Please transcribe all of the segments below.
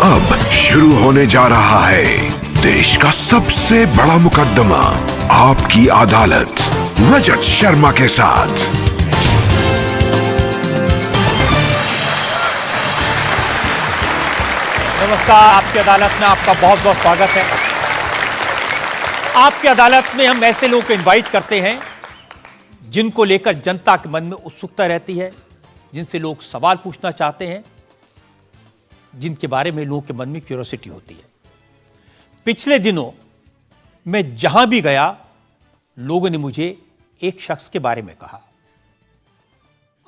अब शुरू होने जा रहा है देश का सबसे बड़ा मुकदमा, आपकी अदालत, रजत शर्मा के साथ। नमस्कार, आपकी अदालत में आपका बहुत बहुत स्वागत है। आपकी अदालत में हम ऐसे लोगों को इनवाइट करते हैं जिनको लेकर जनता के मन में उत्सुकता रहती है, जिनसे लोग सवाल पूछना चाहते हैं, जिनके बारे में लोगों के मन में क्यूरियोसिटी होती है। पिछले दिनों मैं जहां भी गया, लोगों ने मुझे एक शख्स के बारे में कहा,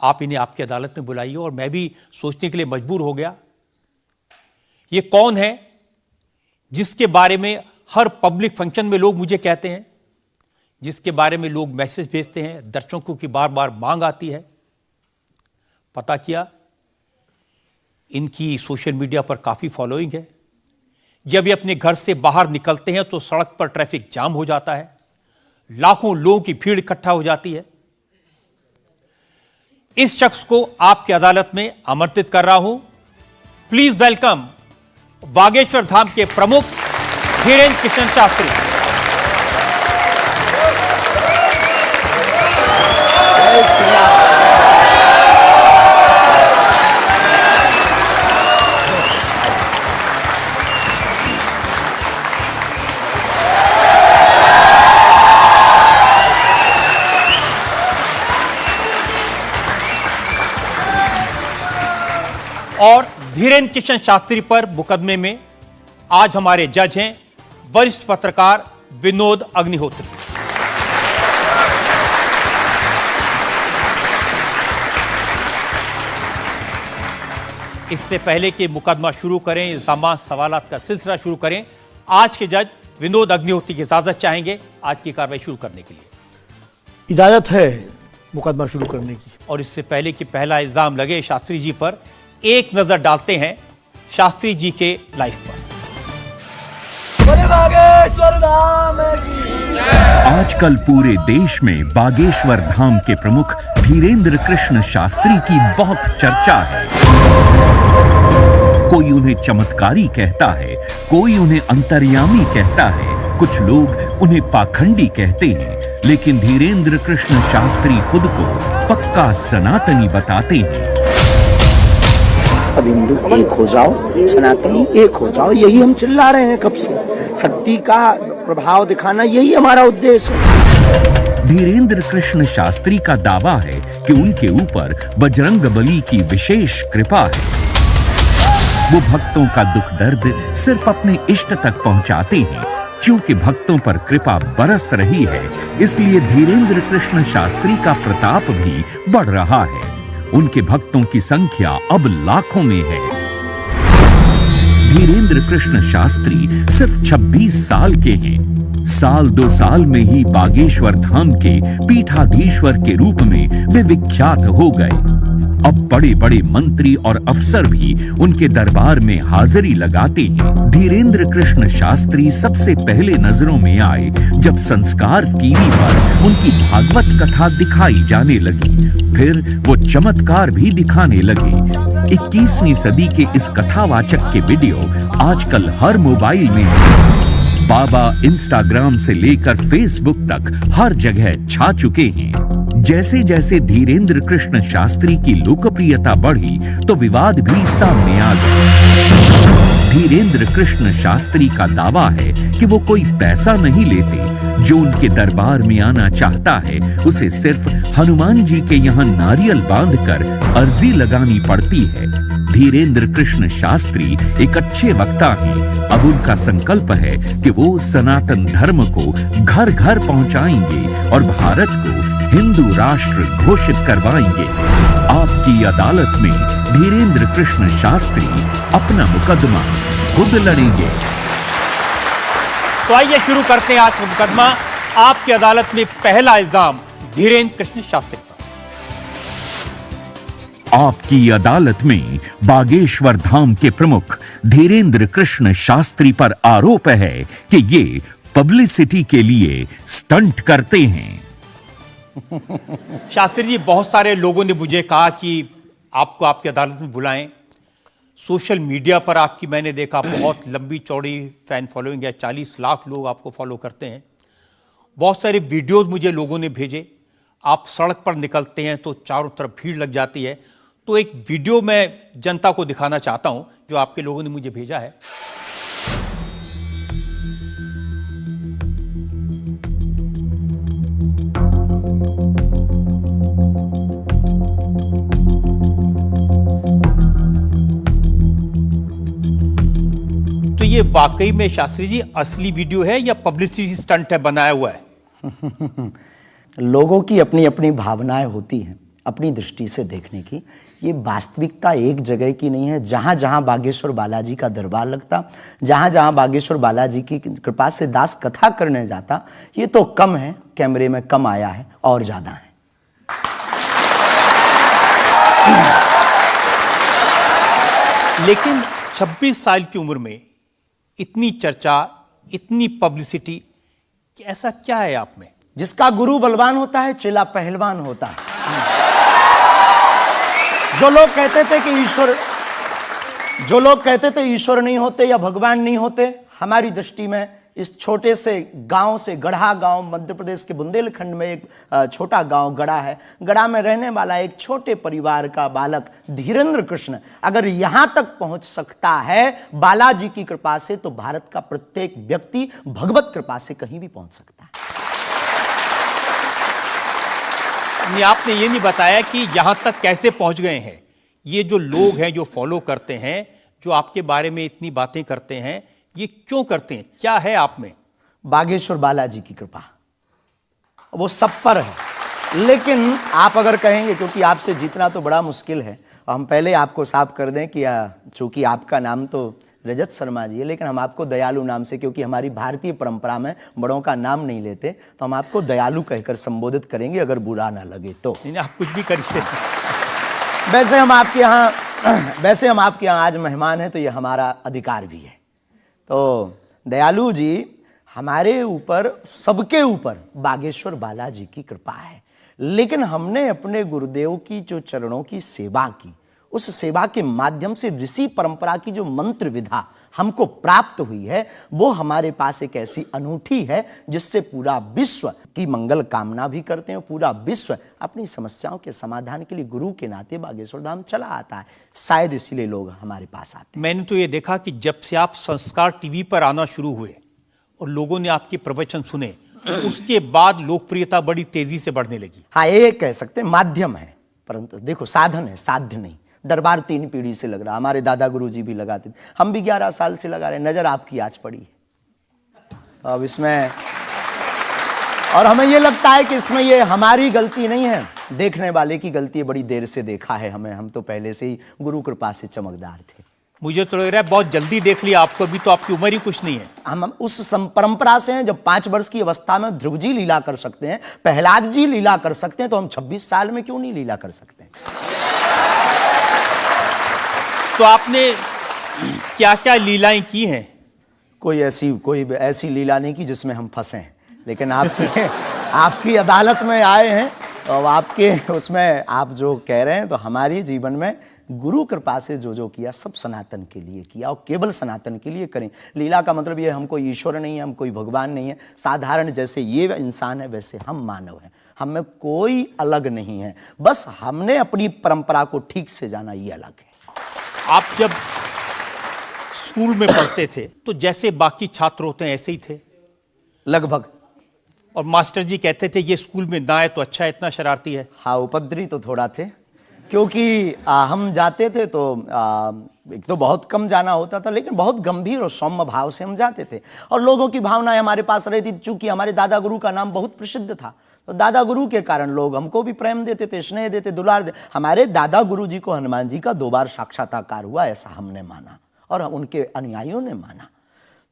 आप इन्हें आपकी अदालत में बुलाइए, और मैं भी सोचने के लिए मजबूर हो गया, ये कौन है जिसके बारे में हर पब्लिक फंक्शन में लोग मुझे कहते हैं, जिसके बारे में लोग मैसेज भेजते हैं, दर्शकों की बार बार मांग आती है। पता किया, इनकी सोशल मीडिया पर काफी फॉलोइंग है। जब ये अपने घर से बाहर निकलते हैं तो सड़क पर ट्रैफिक जाम हो जाता है, लाखों लोगों की भीड़ इकट्ठा हो जाती है। इस शख्स को आपकी अदालत में आमंत्रित कर रहा हूं। प्लीज वेलकम बागेश्वर धाम के प्रमुख धीरेन्द्र कृष्ण शास्त्री। और धीरेन्द्र कृष्ण शास्त्री पर मुकदमे में आज हमारे जज हैं वरिष्ठ पत्रकार विनोद अग्निहोत्री। इससे पहले कि मुकदमा शुरू करें, इल्जामात सवालात का सिलसिला शुरू करें, आज के जज विनोद अग्निहोत्री की इजाजत चाहेंगे आज की कार्रवाई शुरू करने के लिए। इजाजत है मुकदमा शुरू करने की। और इससे पहले कि पहला इल्जाम लगे शास्त्री जी पर, एक नजर डालते हैं शास्त्री जी के लाइफ पर। आजकल पूरे देश में बागेश्वर धाम के प्रमुख धीरेन्द्र कृष्ण शास्त्री की बहुत चर्चा है। कोई उन्हें चमत्कारी कहता है, कोई उन्हें अंतर्यामी कहता है, कुछ लोग उन्हें पाखंडी कहते हैं, लेकिन धीरेन्द्र कृष्ण शास्त्री खुद को पक्का सनातनी बताते हैं। अब हिंदू एक हो जाओ, सनातनी एक हो जाओ, यही हम चिल्ला रहे हैं कब से। शक्ति का प्रभाव दिखाना यही हमारा उद्देश्य है। धीरेन्द्र कृष्ण शास्त्री का दावा है कि उनके ऊपर बजरंगबली की विशेष कृपा है। वो भक्तों का दुख दर्द सिर्फ अपने इष्ट तक पहुंचाते हैं। चूंकि भक्तों पर कृपा बरस रही है, इसलिए धीरेन्द्र कृष्ण शास्त्री का प्रताप भी बढ़ रहा है। उनके भक्तों की संख्या अब लाखों में है। धीरेन्द्र कृष्ण शास्त्री सिर्फ 26 साल के हैं। साल 2 साल में ही बागेश्वर धाम के पीठाधीश्वर के रूप में वे विख्यात हो गए। अब बड़े बड़े मंत्री और अफसर भी उनके दरबार में हाजिरी लगाते हैं। धीरेन्द्र कृष्ण शास्त्री सबसे पहले नजरों में आए जब संस्कार टीवी पर उनकी भागवत कथा दिखाई जाने लगी। फिर वो चमत्कार भी दिखाने लगे। 21वीं सदी के इस कथावाचक के वीडियो आजकल हर मोबाइल में है। बाबा इंस्टाग्राम से लेकर फेसबुक तक हर जगह छा चुके हैं। जैसे जैसे धीरेन्द्र कृष्ण शास्त्री की लोकप्रियता बढ़ी तो विवाद भी सामने आ गए। धीरेन्द्र कृष्ण शास्त्री का दावा है कि वो कोई पैसा नहीं लेते। जो उनके दरबार में आना चाहता है उसे सिर्फ हनुमान जी के यहाँ नारियल बांधकर अर्जी लगानी पड़ती है। धीरेन्द्र कृष्ण शास्त्री एक अच्छे वक्ता हैं। अब उनका संकल्प है कि वो सनातन धर्म को घर घर पहुंचाएंगे और भारत को हिंदू राष्ट्र घोषित करवाएंगे। आपकी अदालत में धीरेन्द्र कृष्ण शास्त्री अपना मुकदमा खुद लड़ेंगे। तो आइए शुरू करते हैं आज का मुकदमा। आपकी अदालत में पहला इल्जाम धीरेन्द्र कृष्ण शास्त्री पर। आपकी अदालत में बागेश्वर धाम के प्रमुख धीरेन्द्र कृष्ण शास्त्री पर आरोप है कि ये पब्लिसिटी के लिए स्टंट करते हैं। शास्त्री जी, बहुत सारे लोगों ने मुझे कहा कि आपको आपकी अदालत में बुलाएं, सोशल मीडिया पर आपकी मैंने देखा बहुत लंबी चौड़ी फैन फॉलोइंग है, 40 लाख लोग आपको फॉलो करते हैं। बहुत सारे वीडियोस मुझे लोगों ने भेजे। आप सड़क पर निकलते हैं तो चारों तरफ भीड़ लग जाती है। तो एक वीडियो मैं जनता को दिखाना चाहता हूं जो आपके लोगों ने मुझे भेजा है। तो ये वाकई में शास्त्री जी असली वीडियो है या पब्लिसिटी स्टंट है, बनाया हुआ है? लोगों की अपनी अपनी भावनाएं होती हैं, अपनी दृष्टि से देखने की। ये वास्तविकता एक जगह की नहीं है। जहां जहां बागेश्वर बालाजी का दरबार लगता, जहां जहां बागेश्वर बालाजी की कृपा से दास कथा करने जाता, ये तो कम है, कैमरे में कम आया है, और ज्यादा है। लेकिन 26 साल की उम्र में इतनी चर्चा, इतनी पब्लिसिटी, ऐसा क्या है आप में? जिसका गुरु बलवान होता है, चेला पहलवान होता है। जो लोग कहते थे ईश्वर नहीं होते या भगवान नहीं होते, हमारी दृष्टि में इस छोटे से गांव से, गढ़ा गांव, मध्य प्रदेश के बुंदेलखंड में एक छोटा गांव गढ़ा है। गढ़ा में रहने वाला एक छोटे परिवार का बालक धीरेन्द्र कृष्ण अगर यहां तक पहुंच सकता है बालाजी की कृपा से, तो भारत का प्रत्येक व्यक्ति भगवत कृपा से कहीं भी पहुंच सकता है। आपने ये नहीं बताया कि यहां तक कैसे पहुंच गए हैं। ये जो लोग हैं, जो फॉलो करते हैं, जो आपके बारे में इतनी बातें करते हैं, ये क्यों करते हैं? क्या है आप में? बागेश्वर बालाजी की कृपा वो सब पर है। लेकिन आप अगर कहेंगे, क्योंकि आपसे जीतना तो बड़ा मुश्किल है, हम पहले आपको साफ कर दें कि चूंकि आपका नाम तो रजत शर्मा जी है, लेकिन हम आपको दयालु नाम से, क्योंकि हमारी भारतीय परंपरा में बड़ों का नाम नहीं लेते, तो हम आपको दयालु कहकर संबोधित करेंगे, अगर बुरा ना लगे तो। नहीं, आप कुछ भी करिए। वैसे हम आपके यहाँ आज मेहमान हैं, तो ये हमारा अधिकार भी है। तो दयालु जी, हमारे ऊपर, सबके ऊपर बागेश्वर बालाजी की कृपा है। लेकिन हमने अपने गुरुदेव की जो चरणों की सेवा की, उस सेवा के माध्यम से ऋषि परंपरा की जो मंत्र विधा हमको प्राप्त हुई है, वो हमारे पास एक ऐसी अनूठी है जिससे पूरा विश्व की मंगल कामना भी करते हैं। पूरा विश्व अपनी समस्याओं के समाधान के लिए गुरु के नाते बागेश्वर धाम चला आता है। शायद इसीलिए लोग हमारे पास आते हैं। मैंने तो ये देखा कि जब से आप संस्कार टीवी पर आना शुरू हुए और लोगों ने आपके प्रवचन सुने, उसके बाद लोकप्रियता बड़ी तेजी से बढ़ने लगी। हाँ, ये कह सकते हैं माध्यम है, परंतु देखो साधन है, साध्य नहीं। दरबार 3 पीढ़ी से लग रहा, हमारे दादा गुरु जी भी लगाते थे, हम भी 11 साल से लगा रहे। नजर आपकी आज पड़ी है अब इसमें, और हमें ये लगता है कि इसमें ये हमारी गलती नहीं है, देखने वाले की गलती है। बड़ी देर से देखा है हमें, हम तो पहले से ही गुरु कृपा से चमकदार थे। मुझे तो लग रहा है बहुत जल्दी देख लिया आपको, अभी तो आपकी उम्र ही कुछ नहीं है। हम उस परंपरा से हैं, जब 5 वर्ष की अवस्था में ध्रुव जी लीला कर सकते हैं, प्रहलाद जी लीला कर सकते हैं, तो हम 26 साल में क्यों नहीं लीला कर सकते? तो आपने क्या क्या लीलाएं की हैं? कोई ऐसी लीला नहीं की जिसमें हम फंसे हैं, लेकिन आपकी अदालत में आए हैं, तो आपके उसमें आप जो कह रहे हैं, तो हमारे जीवन में गुरु कृपा से जो जो किया सब सनातन के लिए किया, और केवल सनातन के लिए करें। लीला का मतलब ये, हम कोई ईश्वर नहीं है, हम कोई भगवान नहीं है। साधारण जैसे ये इंसान है, वैसे हम मानव हैं, हम में कोई अलग नहीं है। बस हमने अपनी परंपरा को ठीक से जाना, ये अलग है। आप जब स्कूल में पढ़ते थे तो जैसे बाकी छात्र होते हैं ऐसे ही थे लगभग, और मास्टर जी कहते थे ये स्कूल में ना है तो अच्छा है, इतना शरारती है? हाँ, उपद्रवी तो थोड़ा थे, क्योंकि हम जाते थे तो एक तो बहुत कम जाना होता था, लेकिन बहुत गंभीर और सौम्य भाव से हम जाते थे, और लोगों की भावनाएं हमारे पास रहती थी। चूंकि हमारे दादा गुरु का नाम बहुत प्रसिद्ध था, तो दादा गुरु के कारण लोग हमको भी प्रेम देते थे, स्नेह देते, दुलार देते। हमारे दादा गुरु जी को हनुमान जी का 2 बार साक्षात्कार हुआ, ऐसा हमने माना, और उनके अनुयायियों ने माना।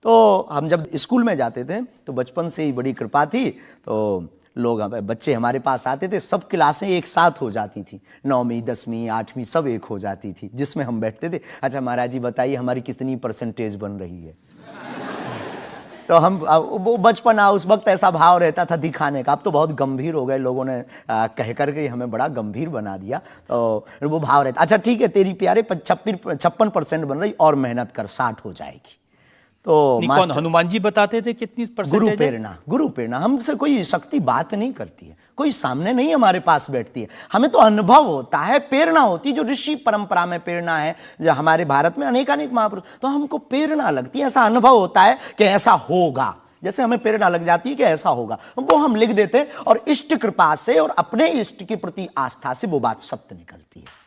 तो हम जब स्कूल में जाते थे, तो बचपन से ही बड़ी कृपा थी, तो लोग, बच्चे हमारे पास आते थे, सब क्लासें एक साथ हो जाती थी, 9वीं 10वीं 8वीं सब एक हो जाती थी, जिसमें हम बैठते थे। अच्छा महाराज जी बताइए हमारी कितनी परसेंटेज बन रही है? तो हम वो बचपना उस वक्त ऐसा भाव रहता था दिखाने का। अब तो बहुत गंभीर हो गए, लोगों ने कह करके हमें बड़ा गंभीर बना दिया। तो वो भाव रहता, अच्छा ठीक है तेरी प्यारे 56% बन रही और मेहनत कर 60 हो जाएगी। तो कौन हनुमान जी बताते थे कितनी परसेंटेज है? गुरु प्रेरणा हमसे कोई शक्ति बात नहीं करती है, कोई सामने नहीं हमारे पास बैठती है, हमें तो अनुभव होता है, प्रेरणा होती है। जो ऋषि परंपरा में प्रेरणा है, जो हमारे भारत में अनेकानेक महापुरुष, तो हमको प्रेरणा लगती है, ऐसा अनुभव होता है कि ऐसा होगा। जैसे हमें प्रेरणा लग जाती है कि ऐसा होगा, वो हम लिख देते हैं और इष्ट कृपा से और अपने इष्ट के प्रति आस्था से वो बात सत्य निकलती है।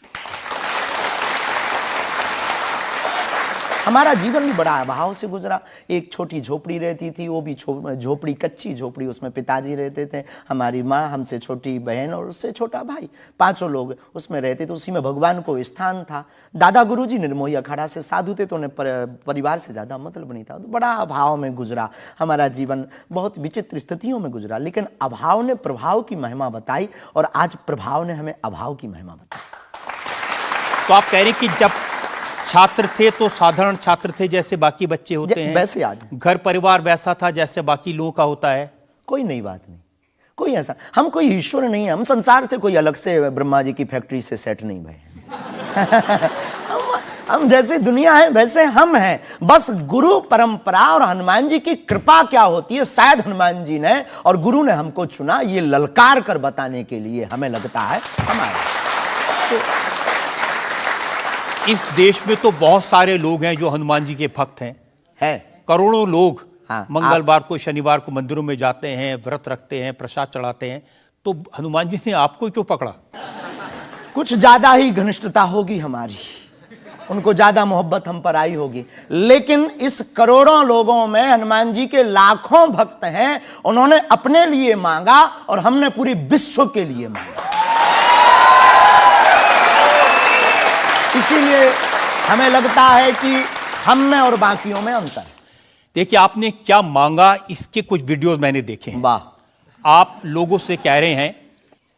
हमारा जीवन भी बड़ा अभाव से गुजरा। एक छोटी झोपड़ी रहती थी, वो भी झोपड़ी कच्ची झोपड़ी, उसमें पिताजी रहते थे, हमारी माँ, हमसे छोटी बहन और उससे छोटा भाई, 5 लोग उसमें रहते थे। उसी में भगवान को स्थान था। दादा गुरुजी निर्मोही अखाड़ा से साधु थे, तो उन्हें परिवार से ज़्यादा मतलब नहीं था। तो बड़ा अभाव में गुजरा हमारा जीवन, बहुत विचित्र स्थितियों में गुजरा। लेकिन अभाव ने प्रभाव की महिमा बताई और आज प्रभाव ने हमें अभाव की महिमा बताई। तो आप कह रहे हैं कि जब छात्र थे तो साधारण छात्र थे जैसे बाकी बच्चे होते हैं, वैसे आज घर परिवार वैसा था जैसे बाकी लोगों का होता है। कोई नई बात नहीं, कोई ऐसा, हम कोई ईश्वर नहीं है, हम संसार से कोई अलग से ब्रह्मा जी की फैक्ट्री से सेट नहीं भये। हम जैसे दुनिया है वैसे हम हैं। बस गुरु परंपरा और हनुमान जी की कृपा क्या होती है, शायद हनुमान जी ने और गुरु ने हमको चुना ये ललकार कर बताने के लिए, हमें लगता है हमारा। इस देश में तो बहुत सारे लोग हैं जो हनुमान जी के भक्त हैं, करोड़ों लोग। हाँ, मंगलवार को शनिवार को मंदिरों में जाते हैं, व्रत रखते हैं, प्रसाद चढ़ाते हैं। तो हनुमान जी ने आपको क्यों पकड़ा? कुछ ज्यादा ही घनिष्ठता होगी हमारी, उनको ज्यादा मोहब्बत हम पर आई होगी। लेकिन इस करोड़ों लोगों में हनुमान जी के लाखों भक्त हैं। उन्होंने अपने लिए मांगा और हमने पूरी विश्व के लिए मांगा। इसीलिए हमें लगता है कि हम में और बाकियों में अंतर है। देखिए आपने क्या मांगा, इसके कुछ वीडियोस मैंने देखे हैं। वाह। आप लोगों से कह रहे हैं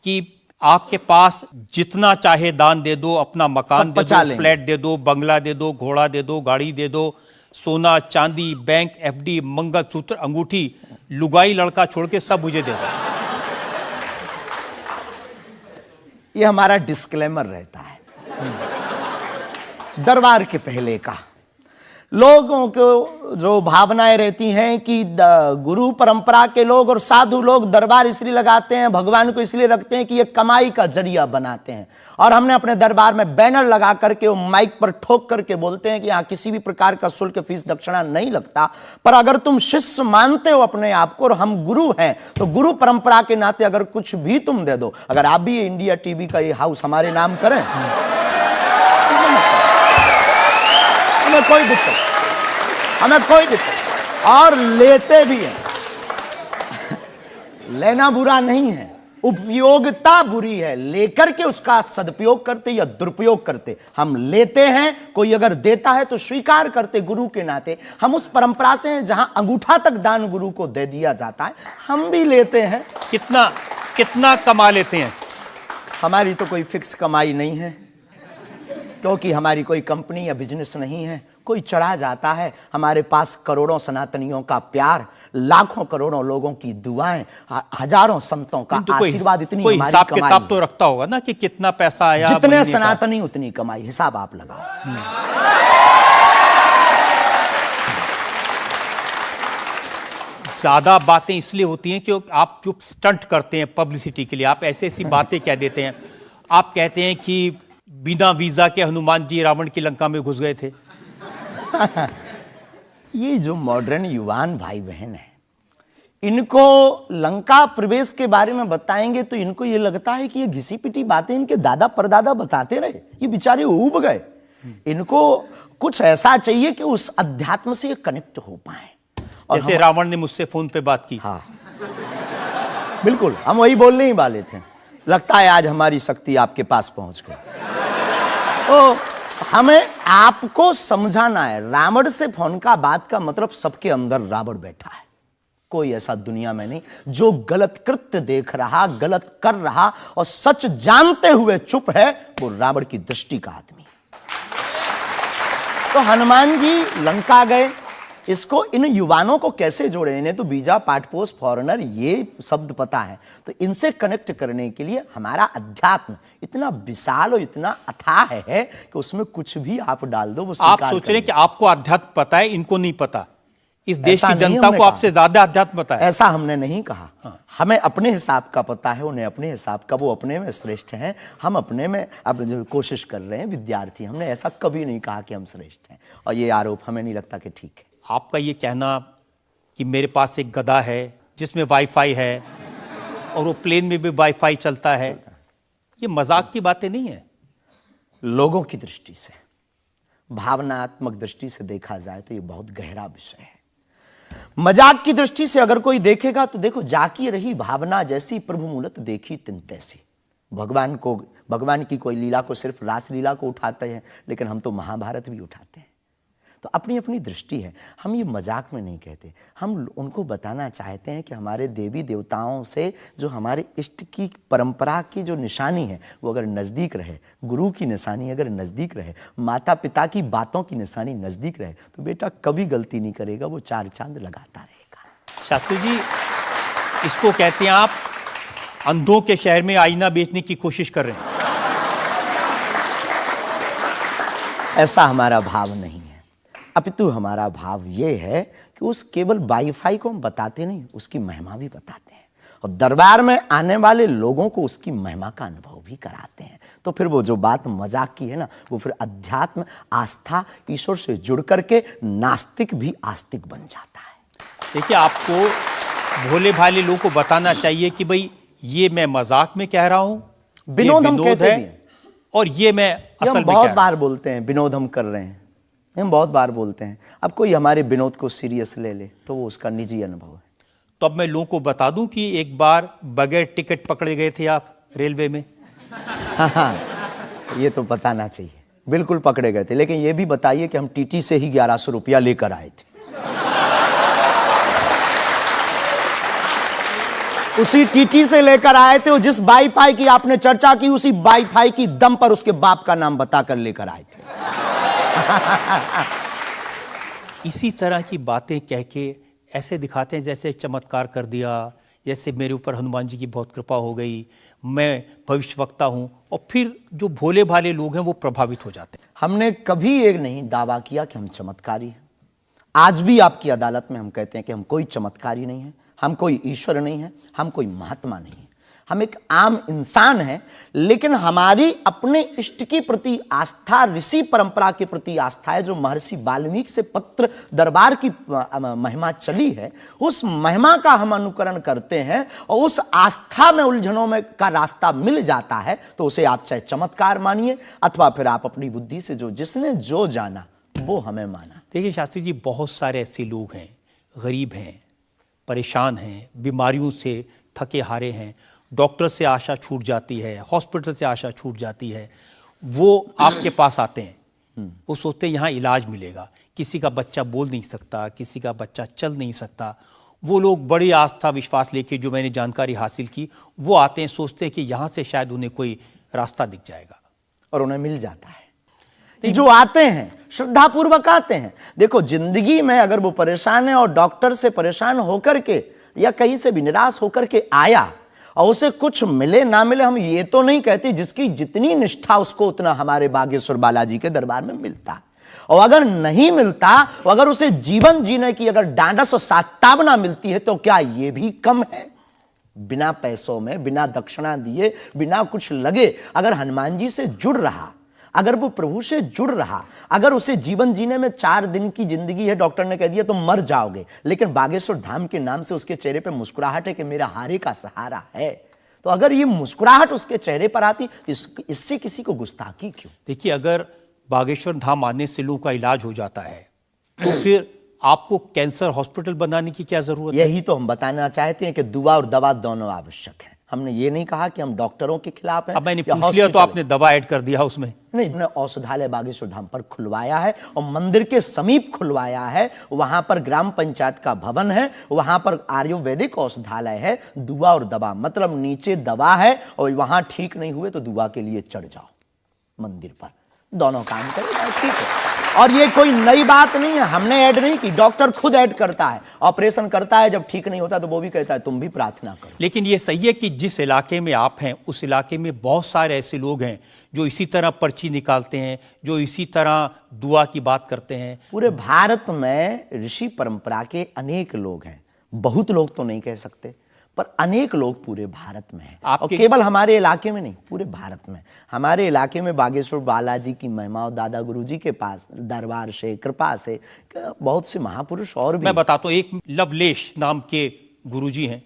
कि आपके पास जितना चाहे दान दे दो, अपना मकान दे दो, फ्लैट दे दो, बंगला दे दो, घोड़ा दे दो, गाड़ी दे दो, सोना चांदी, बैंक एफडी, मंगलसूत्र, अंगूठी, लुगाई लड़का छोड़ के सब मुझे दे दो। ये हमारा डिस्क्लेमर रहता है दरबार के पहले का। लोगों को जो भावनाएं रहती हैं कि गुरु परंपरा के लोग और साधु लोग दरबार इसलिए लगाते हैं, भगवान को इसलिए रखते हैं कि ये कमाई का जरिया बनाते हैं। और हमने अपने दरबार में बैनर लगा करके वो माइक पर ठोक करके बोलते हैं कि यहाँ किसी भी प्रकार का शुल्क, फीस, दक्षिणा नहीं लगता। पर अगर तुम शिष्य मानते हो अपने आप को और हम गुरु हैं, तो गुरु परंपरा के नाते अगर कुछ भी तुम दे दो, अगर आप भी इंडिया टीवी का ये हाउस हमारे नाम करें, हमें कोई दिक्कत, हमें कोई दिक्कत, और लेते भी हैं। लेना बुरा नहीं है, उपयोगिता बुरी है। लेकर के उसका सदुपयोग करते या दुरुपयोग करते। हम लेते हैं, कोई अगर देता है तो स्वीकार करते गुरु के नाते। हम उस परंपरा से हैं जहां अंगूठा तक दान गुरु को दे दिया जाता है, हम भी लेते हैं। कितना कमा लेते हैं? हमारी तो कोई फिक्स कमाई नहीं है, क्योंकि हमारी कोई कंपनी या बिजनेस नहीं है। कोई चढ़ा जाता है, हमारे पास करोड़ों सनातनियों का प्यार, लाखों करोड़ों लोगों की दुआएं, हजारों संतों का आशीर्वाद, इतनी कोई हमारी हिसाब कमाई किताब तो रखता होगा ना कि कितना पैसा आया। जितने सनातनी उतनी कमाई, हिसाब आप लगाओ। ज्यादा बातें इसलिए होती हैं कि आप जो स्टंट करते हैं पब्लिसिटी के लिए, आप ऐसी ऐसी बातें कह देते हैं। आप कहते हैं कि बिना वीजा के हनुमान जी रावण की लंका में घुस गए थे। ये जो मॉडर्न युवान भाई बहन है, इनको लंका प्रवेश के बारे में बताएंगे तो इनको ये लगता है कि ये घिसी पिटी बातें इनके दादा परदादा बताते रहे, ये बेचारे ऊब गए। इनको कुछ ऐसा चाहिए कि उस अध्यात्म से कनेक्ट हो पाए। जैसे रावण ने मुझसे फोन पे बात की। हाँ बिल्कुल, हम वही बोलने ही वाले थे। लगता है आज हमारी शक्ति आपके पास पहुंच गई। तो हमें आपको समझाना है, रावण से फोन का बात का मतलब सबके अंदर रावण बैठा है। कोई ऐसा दुनिया में नहीं जो गलत कृत्य देख रहा, गलत कर रहा और सच जानते हुए चुप है, वो रावण की दृष्टि का आदमी। तो हनुमान जी लंका गए, इसको इन युवानों को कैसे जोड़े? इन्हें तो वीजा, पासपोर्ट, फॉरेनर ये शब्द पता है, तो इनसे कनेक्ट करने के लिए हमारा अध्यात्म इतना विशाल और इतना अथाह है कि उसमें कुछ भी आप डाल दो वो आप स्वीकार सोच रहे हैं करेंगे। कि आपको अध्यात्म पता है, इनको नहीं पता। इस देश ऐसा की नहीं जनता हमने को कहा। आपसे ज्यादा अध्यात्म पता है। ऐसा हमने नहीं कहा। हमें अपने हिसाब का पता है, उन्हें अपने हिसाब का। वो अपने में श्रेष्ठ हैं, हम अपने में अब जो कोशिश कर रहे हैं विद्यार्थी। हमने ऐसा कभी नहीं कहा कि हम श्रेष्ठ हैं, और ये आरोप हमें नहीं लगता कि ठीक है। आपका ये कहना कि मेरे पास एक गधा है जिसमें वाईफाई है और वो प्लेन में भी वाईफाई चलता है, ये मजाक की बातें नहीं है। लोगों की दृष्टि से, भावनात्मक दृष्टि से देखा जाए तो ये बहुत गहरा विषय है। मजाक की दृष्टि से अगर कोई देखेगा तो देखो, जाकी रही भावना जैसी प्रभु मूलत देखी तिन तैसी। भगवान की कोई लीला को सिर्फ रास लीला को उठाते हैं, लेकिन हम तो महाभारत भी उठाते हैं। तो अपनी अपनी दृष्टि है, हम ये मजाक में नहीं कहते। हम उनको बताना चाहते हैं कि हमारे देवी देवताओं से जो हमारे इष्ट की परंपरा की जो निशानी है वो अगर नज़दीक रहे, गुरु की निशानी अगर नज़दीक रहे, माता पिता की बातों की निशानी नज़दीक रहे, तो बेटा कभी गलती नहीं करेगा, वो चार चांद लगाता रहेगा। शास्त्री जी, इसको कहते हैं आप अंधों के शहर में आईना बेचने की कोशिश कर रहे हैं। ऐसा हमारा भाव नहीं है, अपितु हमारा भाव ये है कि उस केवल वाईफाई को हम बताते नहीं, उसकी महिमा भी बताते हैं, और दरबार में आने वाले लोगों को उसकी महिमा का अनुभव भी कराते हैं। तो फिर वो जो बात मजाक की है ना, वो फिर अध्यात्म, आस्था, ईश्वर से जुड़ करके नास्तिक भी आस्तिक बन जाता है। देखिए, आपको भोले भाले लोगों को बताना चाहिए कि भाई ये मैं मजाक में कह रहा हूं, विनोद हम कहते भी हैं। और ये मैं ये असल हम में बहुत कह बार बोलते हैं विनोद हम कर रहे हैं, हम बहुत बार बोलते हैं। अब कोई हमारे विनोद को सीरियस ले ले तो वो उसका निजी अनुभव है। तो अब मैं लोगों को बता दूं कि एक बार बगैर टिकट पकड़े गए थे आप रेलवे में। हाँ, ये तो बताना चाहिए, बिल्कुल पकड़े गए थे। लेकिन ये भी बताइए कि हम टीटी से ही 1100 रुपया लेकर आए थे। उसी टीटी से लेकर आए थे, जिस वाईफाई की आपने चर्चा की, उसी वाईफाई की दम पर उसके बाप का नाम बताकर लेकर आए थे। इसी तरह की बातें कह के ऐसे दिखाते हैं जैसे चमत्कार कर दिया, जैसे मेरे ऊपर हनुमान जी की बहुत कृपा हो गई, मैं भविष्यवक्ता हूं, और फिर जो भोले भाले लोग हैं वो प्रभावित हो जाते हैं। हमने कभी ये नहीं दावा किया कि हम चमत्कारी हैं। आज भी आपकी अदालत में हम कहते हैं कि हम कोई चमत्कारी नहीं है, हम कोई ईश्वर नहीं है, हम कोई महात्मा नहीं है, हम एक आम इंसान हैं। लेकिन हमारी अपने इष्ट की प्रति आस्था, ऋषि परंपरा के प्रति आस्था है, जो महर्षि वाल्मीकि से पत्र दरबार की महिमा चली है, उस महिमा का हम अनुकरण करते हैं, और उस आस्था में उलझनों में का रास्ता मिल जाता है, तो उसे आप चाहे चमत्कार मानिए, अथवा फिर आप अपनी बुद्धि से जो जिसने जो जाना वो हमें माना। देखिए शास्त्री जी, बहुत सारे ऐसे लोग हैं, गरीब हैं, परेशान हैं, बीमारियों से थके हारे हैं, डॉक्टर से आशा छूट जाती है, हॉस्पिटल से आशा छूट जाती है, वो आपके पास आते हैं, वो सोचते हैं यहाँ इलाज मिलेगा। किसी का बच्चा बोल नहीं सकता, किसी का बच्चा चल नहीं सकता, वो लोग बड़ी आस्था विश्वास लेके, जो मैंने जानकारी हासिल की, वो आते हैं, सोचते हैं कि यहाँ से शायद उन्हें कोई रास्ता दिख जाएगा, और उन्हें मिल जाता है। जो आते हैं श्रद्धापूर्वक आते हैं। देखो, जिंदगी में अगर वो परेशान है और डॉक्टर से परेशान होकर के या कहीं से भी निराश होकर के आया और उसे कुछ मिले ना मिले, हम ये तो नहीं कहते, जिसकी जितनी निष्ठा उसको उतना हमारे बागेश्वर बालाजी के दरबार में मिलता। और अगर नहीं मिलता, और अगर उसे जीवन जीने की अगर डांडस और सात्तावना मिलती है, तो क्या ये भी कम है? बिना पैसों में, बिना दक्षिणा दिए, बिना कुछ लगे अगर हनुमान जी से जुड़ रहा, अगर वो प्रभु से जुड़ रहा, अगर उसे जीवन जीने में 4 दिन की जिंदगी है, डॉक्टर ने कह दिया तो मर जाओगे, लेकिन बागेश्वर धाम के नाम से उसके चेहरे पे मुस्कुराहट है कि मेरा हारे का सहारा है, तो अगर ये मुस्कुराहट उसके चेहरे पर आती, इससे किसी को गुस्ताखी क्यों? देखिए, अगर बागेश्वर धाम आने से लोगों का इलाज हो जाता है, तो फिर आपको कैंसर हॉस्पिटल बनाने की क्या जरूरत है? यही तो हम बताना चाहते हैं कि दुआ और दवा दोनों आवश्यक है। हमने ये नहीं कहा कि हम डॉक्टरों के खिलाफ हैं। अब मैंने पूछ लिया तो आपने दवा ऐड कर दिया उसमें। नहीं, हमने औषधालय बागेश्वर धाम पर खुलवाया है, और मंदिर के समीप खुलवाया है। वहां पर ग्राम पंचायत का भवन है, वहां पर आयुर्वेदिक औषधालय है। दुआ और दवा मतलब नीचे दवा है, और वहां ठीक नहीं हुए तो दुआ के लिए चढ़ जाओ मंदिर पर। दोनों काम करें, ठीक है। और ये कोई नई बात नहीं है, हमने ऐड नहीं की, डॉक्टर खुद ऐड करता है, ऑपरेशन करता है, जब ठीक नहीं होता तो वो भी कहता है तुम भी प्रार्थना करो। लेकिन ये सही है कि जिस इलाके में आप हैं उस इलाके में बहुत सारे ऐसे लोग हैं जो इसी तरह पर्ची निकालते हैं, जो इसी तरह दुआ की बात करते हैं। पूरे भारत में ऋषि परंपरा के अनेक लोग हैं, बहुत लोग तो नहीं कह सकते, पर अनेक लोग पूरे भारत में हैं। और केवल हमारे इलाके में नहीं, पूरे भारत में। हमारे इलाके में बागेश्वर बालाजी की महिमा और दादा गुरुजी के पास दरबार से, कृपा से बहुत से महापुरुष और भी। मैं बताता हूँ, एक लवलेश नाम के गुरुजी हैं,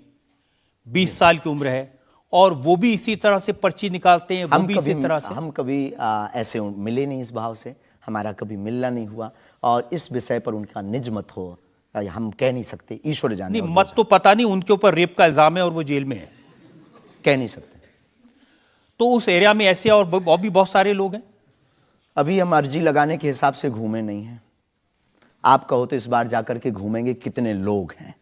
20 साल की उम्र है, और वो भी इसी तरह से पर्ची निकालते हैं। हम कभी ऐसे मिले नहीं, इस भाव से हमारा कभी मिलना नहीं हुआ, और इस विषय पर उनका निज मत हो हम कह नहीं सकते, ईश्वर जाने। नहीं, मत तो पता नहीं, उनके ऊपर रेप का इल्जाम है और वो जेल में है, कह नहीं सकते। तो उस एरिया में ऐसे और भी बहुत सारे लोग हैं। अभी हम अर्जी लगाने के हिसाब से घूमे नहीं हैं, आप कहो तो इस बार जाकर के घूमेंगे कितने लोग हैं।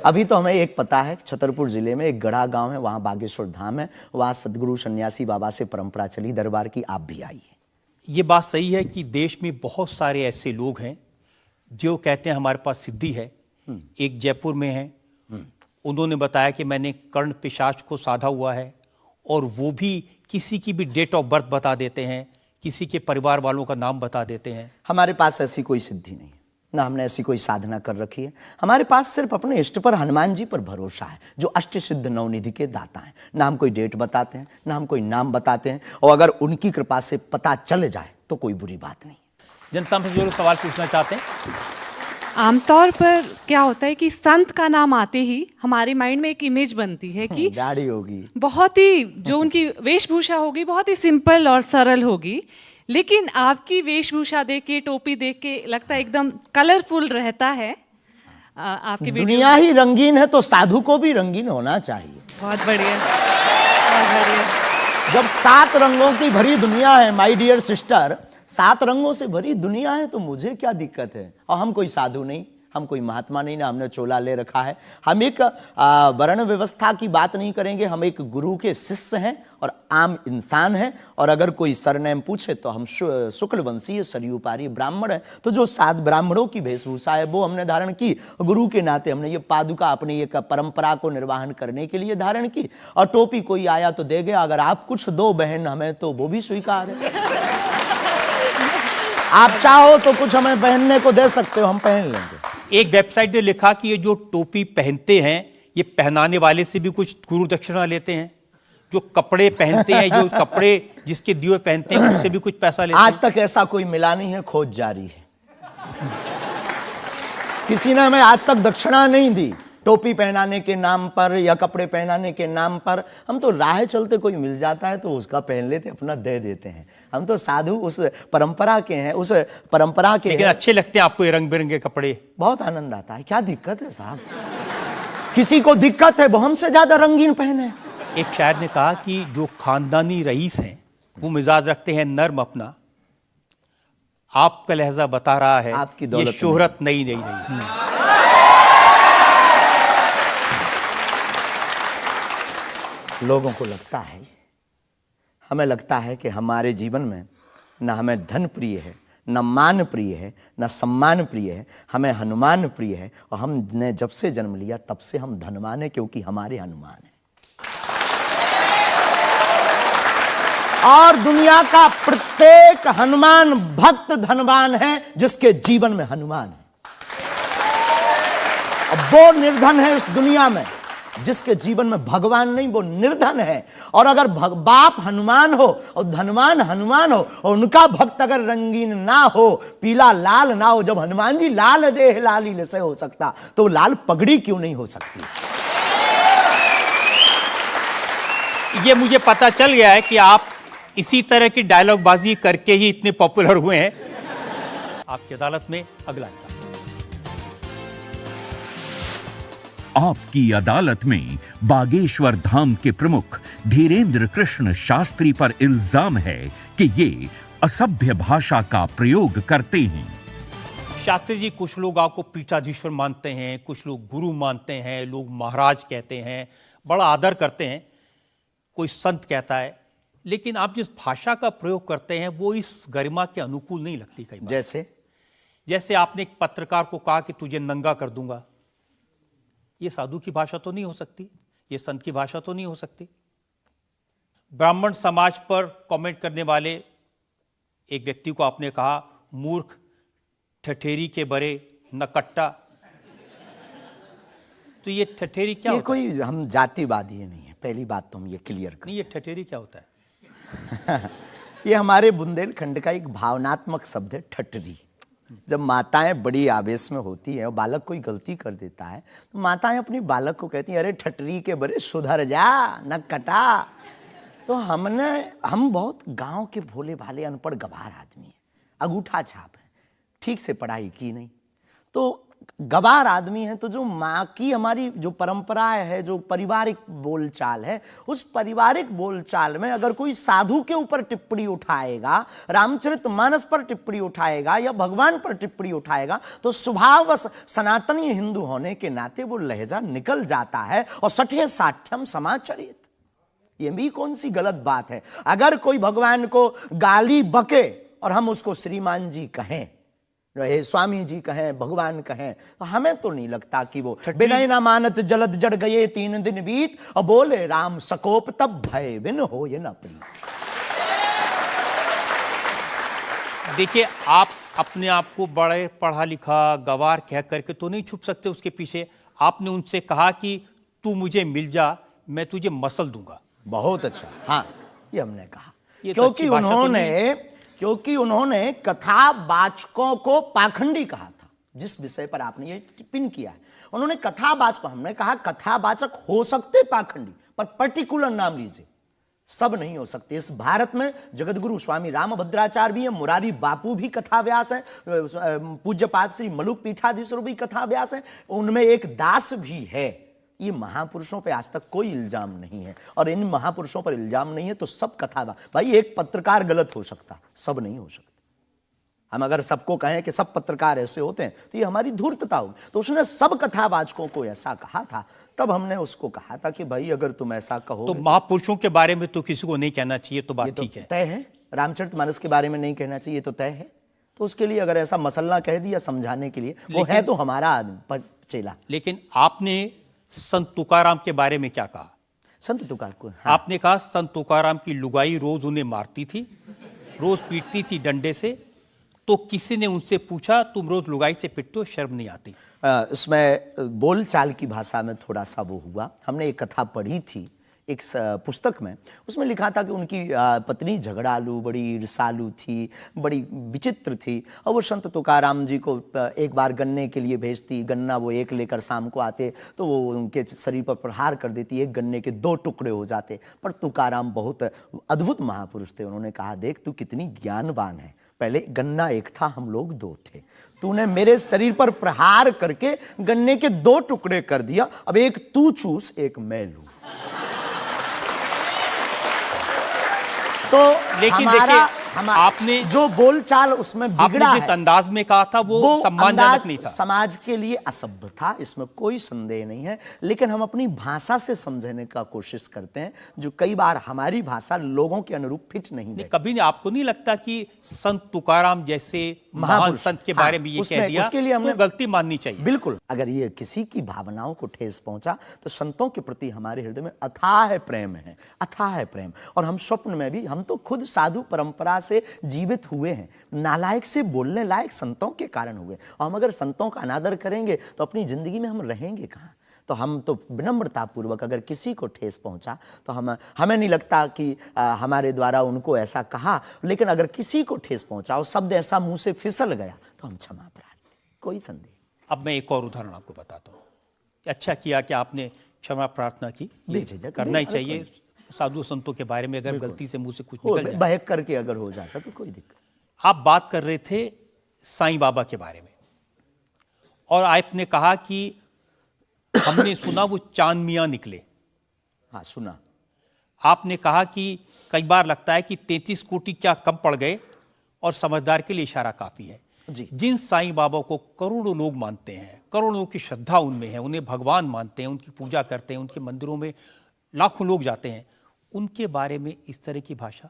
अभी तो हमें एक पता है, छतरपुर जिले में एक गढ़ा गांव है, वहां बागेश्वर धाम है, वहां सदगुरु सन्यासी बाबा से परंपरा चली दरबार की, आप भी आइए। ये बात सही है कि देश में बहुत सारे ऐसे लोग हैं जो कहते हैं हमारे पास सिद्धि है। एक जयपुर में है, उन्होंने बताया कि मैंने कर्ण पिशाच को साधा हुआ है, और वो भी किसी की भी डेट ऑफ बर्थ बता देते हैं, किसी के परिवार वालों का नाम बता देते हैं। हमारे पास ऐसी कोई सिद्धि नहीं, ना हमने ऐसी कोई साधना कर रखी है। हमारे पास सिर्फ अपने इष्ट पर, हनुमान जी पर भरोसा है, जो अष्ट सिद्ध नवनिधि के दाता हैं। ना हम कोई डेट बताते हैं, ना हम कोई नाम बताते हैं, और अगर उनकी कृपा से पता चल जाए तो कोई बुरी बात नहीं। जनता में जो लोग सवाल पूछना चाहते हैं, आमतौर पर क्या होता है कि संत का नाम आते ही हमारे माइंड में एक इमेज बनती है कि दाढ़ी होगी, बहुत ही जो उनकी वेशभूषा होगी बहुत ही सिंपल और सरल होगी, लेकिन आपकी वेशभूषा देख के, टोपी देख के लगता है एकदम कलरफुल रहता है। आपकी दुनिया ही रंगीन है तो साधु को भी रंगीन होना चाहिए। बहुत बढ़िया, बहुत बढ़िया। जब 7 रंगों की भरी दुनिया है माय डियर सिस्टर, 7 रंगों से भरी दुनिया है, तो मुझे क्या दिक्कत है। और हम कोई साधु नहीं, हम कोई महात्मा नहीं, ना हमने चोला ले रखा है। हम एक वर्ण व्यवस्था की बात नहीं करेंगे, हम एक गुरु के शिष्य हैं और आम इंसान हैं। और अगर कोई सरनेम पूछे तो हम शुक्ल वंशीय सरयूपारी ब्राह्मण हैं। तो जो 7 ब्राह्मणों की वेशभूषा है वो हमने धारण की, गुरु के नाते हमने ये पादुका अपनी एक परंपरा को निर्वाहन करने के लिए धारण की। और टोपी कोई आया तो दे गया, अगर आप कुछ दो बहन हमें तो वो भी स्वीकार है। आप चाहो तो कुछ हमें पहनने को दे सकते हो, हम पहन लेंगे। एक वेबसाइट ने लिखा कि ये जो टोपी पहनते हैं ये पहनाने वाले से भी कुछ गुरु दक्षिणा लेते हैं, जो कपड़े पहनते हैं, जो कपड़े जिसके दिए पहनते हैं उससे भी कुछ पैसा लेते हैं। आज तक ऐसा कोई मिला नहीं है, खोज जारी है। किसी ने हमें आज तक दक्षिणा नहीं दी, टोपी पहनाने के नाम पर या कपड़े पहनाने के नाम पर। हम तो राह चलते कोई मिल जाता है तो उसका पहन लेते, अपना दे देते हैं। हम तो साधु उस परंपरा के हैं, उस परंपरा के। लेकिन अच्छे लगते हैं आपको ये रंग बिरंगे कपड़े? बहुत आनंद आता है। क्या दिक्कत है साहब? किसी को दिक्कत है वो हमसे ज्यादा रंगीन पहने। एक शायर ने कहा कि जो खानदानी रईस हैं वो मिजाज रखते हैं नर्म अपना, आपका लहजा बता रहा है आपकी दौलत ये शोहरत नई नई नहीं। लोगों को लगता है, हमें लगता है कि हमारे जीवन में न हमें धन प्रिय है, न मान प्रिय है, न सम्मान प्रिय है, हमें हनुमान प्रिय है। और हमने जब से जन्म लिया तब से हम धनवान हैं, क्योंकि हमारे हनुमान हैं। और दुनिया का प्रत्येक हनुमान भक्त धनवान है जिसके जीवन में हनुमान है। अब वो निर्धन है इस दुनिया में जिसके जीवन में भगवान नहीं, वो निर्धन है। और अगर बाप हनुमान हो और धनवान हनुमान हो और उनका भक्त अगर रंगीन ना हो, पीला लाल ना हो, जब हनुमान जी लाल देह लाली से हो सकता तो लाल पगड़ी क्यों नहीं हो सकती? ये मुझे पता चल गया है कि आप इसी तरह की डायलॉग बाजी करके ही इतने पॉपुलर हुए हैं। आपकी अदालत में अगला हिस्सा। आपकी अदालत में बागेश्वर धाम के प्रमुख धीरेन्द्र कृष्ण शास्त्री पर इल्जाम है कि ये असभ्य भाषा का प्रयोग करते हैं। शास्त्री जी, कुछ लोग आपको पीठाधीश्वर मानते हैं, कुछ लोग गुरु मानते हैं, लोग महाराज कहते हैं, बड़ा आदर करते हैं। कोई संत कहता है लेकिन आप जिस भाषा का प्रयोग करते हैं वो इस गरिमा के अनुकूल नहीं लगती कई बार। जैसे आपने एक पत्रकार को कहा कि तुझे नंगा कर दूंगा, ये साधु की भाषा तो नहीं हो सकती, ये संत की भाषा तो नहीं हो सकती। ब्राह्मण समाज पर कमेंट करने वाले एक व्यक्ति को आपने कहा मूर्ख, ठठेरी के बरे, नकट्टा। तो ये ठठेरी क्या ये होता कोई हम जातिवादी नहीं है, पहली बात तो हम ये क्लियर है? नहीं, ये ठठेरी क्या होता है? ये हमारे बुंदेलखंड का एक भावनात्मक शब्द है, ठटरी। जब माताएं बड़ी आवेश में होती हैं और बालक कोई गलती कर देता है तो माताएं अपनी बालक को कहती हैं, अरे ठटरी के बरे सुधर जा, न कटा। तो हम बहुत गांव के भोले भाले अनपढ़ गवार आदमी हैं, अंगूठा छाप है, ठीक से पढ़ाई की नहीं, तो गवार आदमी है। तो जो माँ की हमारी जो परंपरा है, जो पारिवारिक बोलचाल है, उस पारिवारिक बोलचाल में अगर कोई साधु के ऊपर टिप्पणी उठाएगा, रामचरितमानस पर टिप्पणी उठाएगा या भगवान पर टिप्पणी उठाएगा, तो स्वभावश सनातनी हिंदू होने के नाते वो लहजा निकल जाता है। और सठे साठ्यम समाचरित, ये भी कौन सी गलत बात है? अगर कोई भगवान को गाली बके और हम उसको श्रीमान जी कहें, स्वामी जी कहें, भगवान कहें, तो हमें तो नहीं लगता कि वो बिनय ना मानत जलद जड़ गए 3 दिन बीत, और बोले राम सकोप तब भय बिन हो ये न प्रीत। देखिए, आप अपने आप को बड़े पढ़ा लिखा गवार कह करके तो नहीं छुप सकते उसके पीछे। आपने उनसे कहा कि तू मुझे मिल जा, मैं तुझे मसल दूंगा। बहुत अच्छा, हाँ, ये हमने कहा, ये तो अच्छी भाषा तो नहीं। क्योंकि उन्होंने कथावाचकों को पाखंडी कहा था, जिस विषय पर आपने ये टिप्पणी किया है। उन्होंने कथावाचक, हमने कहा कथावाचक हो सकते पाखंडी, पर पर्टिकुलर नाम लीजिए, सब नहीं हो सकते। इस भारत में जगतगुरु स्वामी रामभद्राचार्य भी है, मुरारी बापू भी कथाव्यास है, पूज्यपाद श्री मलुक पीठाधीश्वर भी कथाव्यास है, उनमें एक दास भी है। ये महापुरुषों पे आज तक कोई इल्जाम नहीं है, और इन महापुरुषों पर इल्जाम नहीं है तो सब कथा। भाई, एक पत्रकार गलत हो सकता, सब नहीं हो सकते। हम अगर सबको कहें कि सब पत्रकार ऐसे होते हैं तो ये हमारी धूर्तता होगी। तो उसने सब कथावाचकों को ऐसा कहा था, तब हमने उसको कहा था कि भाई अगर तुम ऐसा कहो तो महापुरुषों के बारे में तो किसी को नहीं कहना चाहिए, तो बात ठीक है, तय है। रामचरितमानस के बारे में नहीं कहना चाहिए तो तय है। तो उसके लिए अगर ऐसा मसला कह दिया समझाने के लिए, वो है तो हमारा आदमी चेला। लेकिन आपने संत तुकाराम के बारे में क्या कहा? संत तुकार को, हाँ। आपने कहा संत तुकाराम की लुगाई रोज उन्हें मारती थी, रोज पीटती थी डंडे से। तो किसी ने उनसे पूछा, तुम रोज लुगाई से पिटते हो, शर्म नहीं आती? इसमें बोलचाल की भाषा में थोड़ा सा वो हुआ। हमने एक कथा पढ़ी थी एक पुस्तक में, उसमें लिखा था कि उनकी पत्नी झगड़ालू, बड़ी ईर्षालु थी, बड़ी विचित्र थी, और वो संत तुकाराम जी को एक बार गन्ने के लिए भेजती, गन्ना वो एक लेकर शाम को आते तो वो उनके शरीर पर प्रहार कर देती, एक गन्ने के 2 टुकड़े हो जाते। पर तुकाराम बहुत अद्भुत महापुरुष थे, उन्होंने कहा, देख तू कितनी ज्ञानवान है, पहले गन्ना एक था, हम लोग 2 थे, तूने मेरे शरीर पर प्रहार करके गन्ने के 2 टुकड़े कर दिया, अब एक तू चूस एक मैं लूं। तो लेकिन आपने जो बोलचाल उसमें बिगड़ा है, जिस अंदाज में कहा था वो सम्मानजनक नहीं था, समाज के लिए असभ्य था, इसमें कोई संदेह नहीं है। लेकिन हम अपनी भाषा से समझने का कोशिश करते हैं, जो कई बार हमारी भाषा लोगों के अनुरूप फिट नहीं है। कभी आपको नहीं लगता कि संत तुकाराम जैसे महान संत के बारे में ये कह दिया, उसके लिए हमें तो गलती माननी चाहिए? बिल्कुल, अगर ये किसी की भावनाओं को ठेस पहुंचा तो संतों के प्रति हमारे हृदय में अथाह प्रेम है, अथाह प्रेम। और हम स्वप्न में भी, हम तो खुद साधु परंपरा से जीवित हुए हैं, नालायक से बोलने लायक संतों के कारण हुए, और हम अगर संतों का अनादर करेंगे तो अपनी जिंदगी में हम रहेंगे कहाँ? तो हम तो विनम्रता पूर्वक अगर किसी को ठेस पहुंचा तो हमें नहीं लगता कि हमारे द्वारा उनको ऐसा कहा, लेकिन अगर किसी को ठेस पहुंचा और शब्द ऐसा मुंह से फिसल गया तो हम क्षमा प्रार्थी, कोई संदेह। अब मैं एक और उदाहरण आपको बताता हूँ। अच्छा किया कि आपने क्षमा प्रार्थना की, करना ही चाहिए साधु संतों के बारे में, अगर गलती से मुंह से कुछ निकल जाए, बहक करके अगर हो जाता तो कोई दिक्कत। आप बात कर रहे थे साईं बाबा के बारे में, और आपने कहा कि हमने सुना वो चांद मियां निकले। हाँ, सुना। आपने कहा कि कई बार लगता है कि 33 कोटि क्या कम पड़ गए, और समझदार के लिए इशारा काफी है जी। जिन साईं बाबा को करोड़ों लोग मानते हैं, करोड़ों लोग की श्रद्धा उनमें है, उन्हें भगवान मानते हैं, उनकी पूजा करते हैं, उनके मंदिरों में लाखों लोग जाते हैं, उनके बारे में इस तरह की भाषा?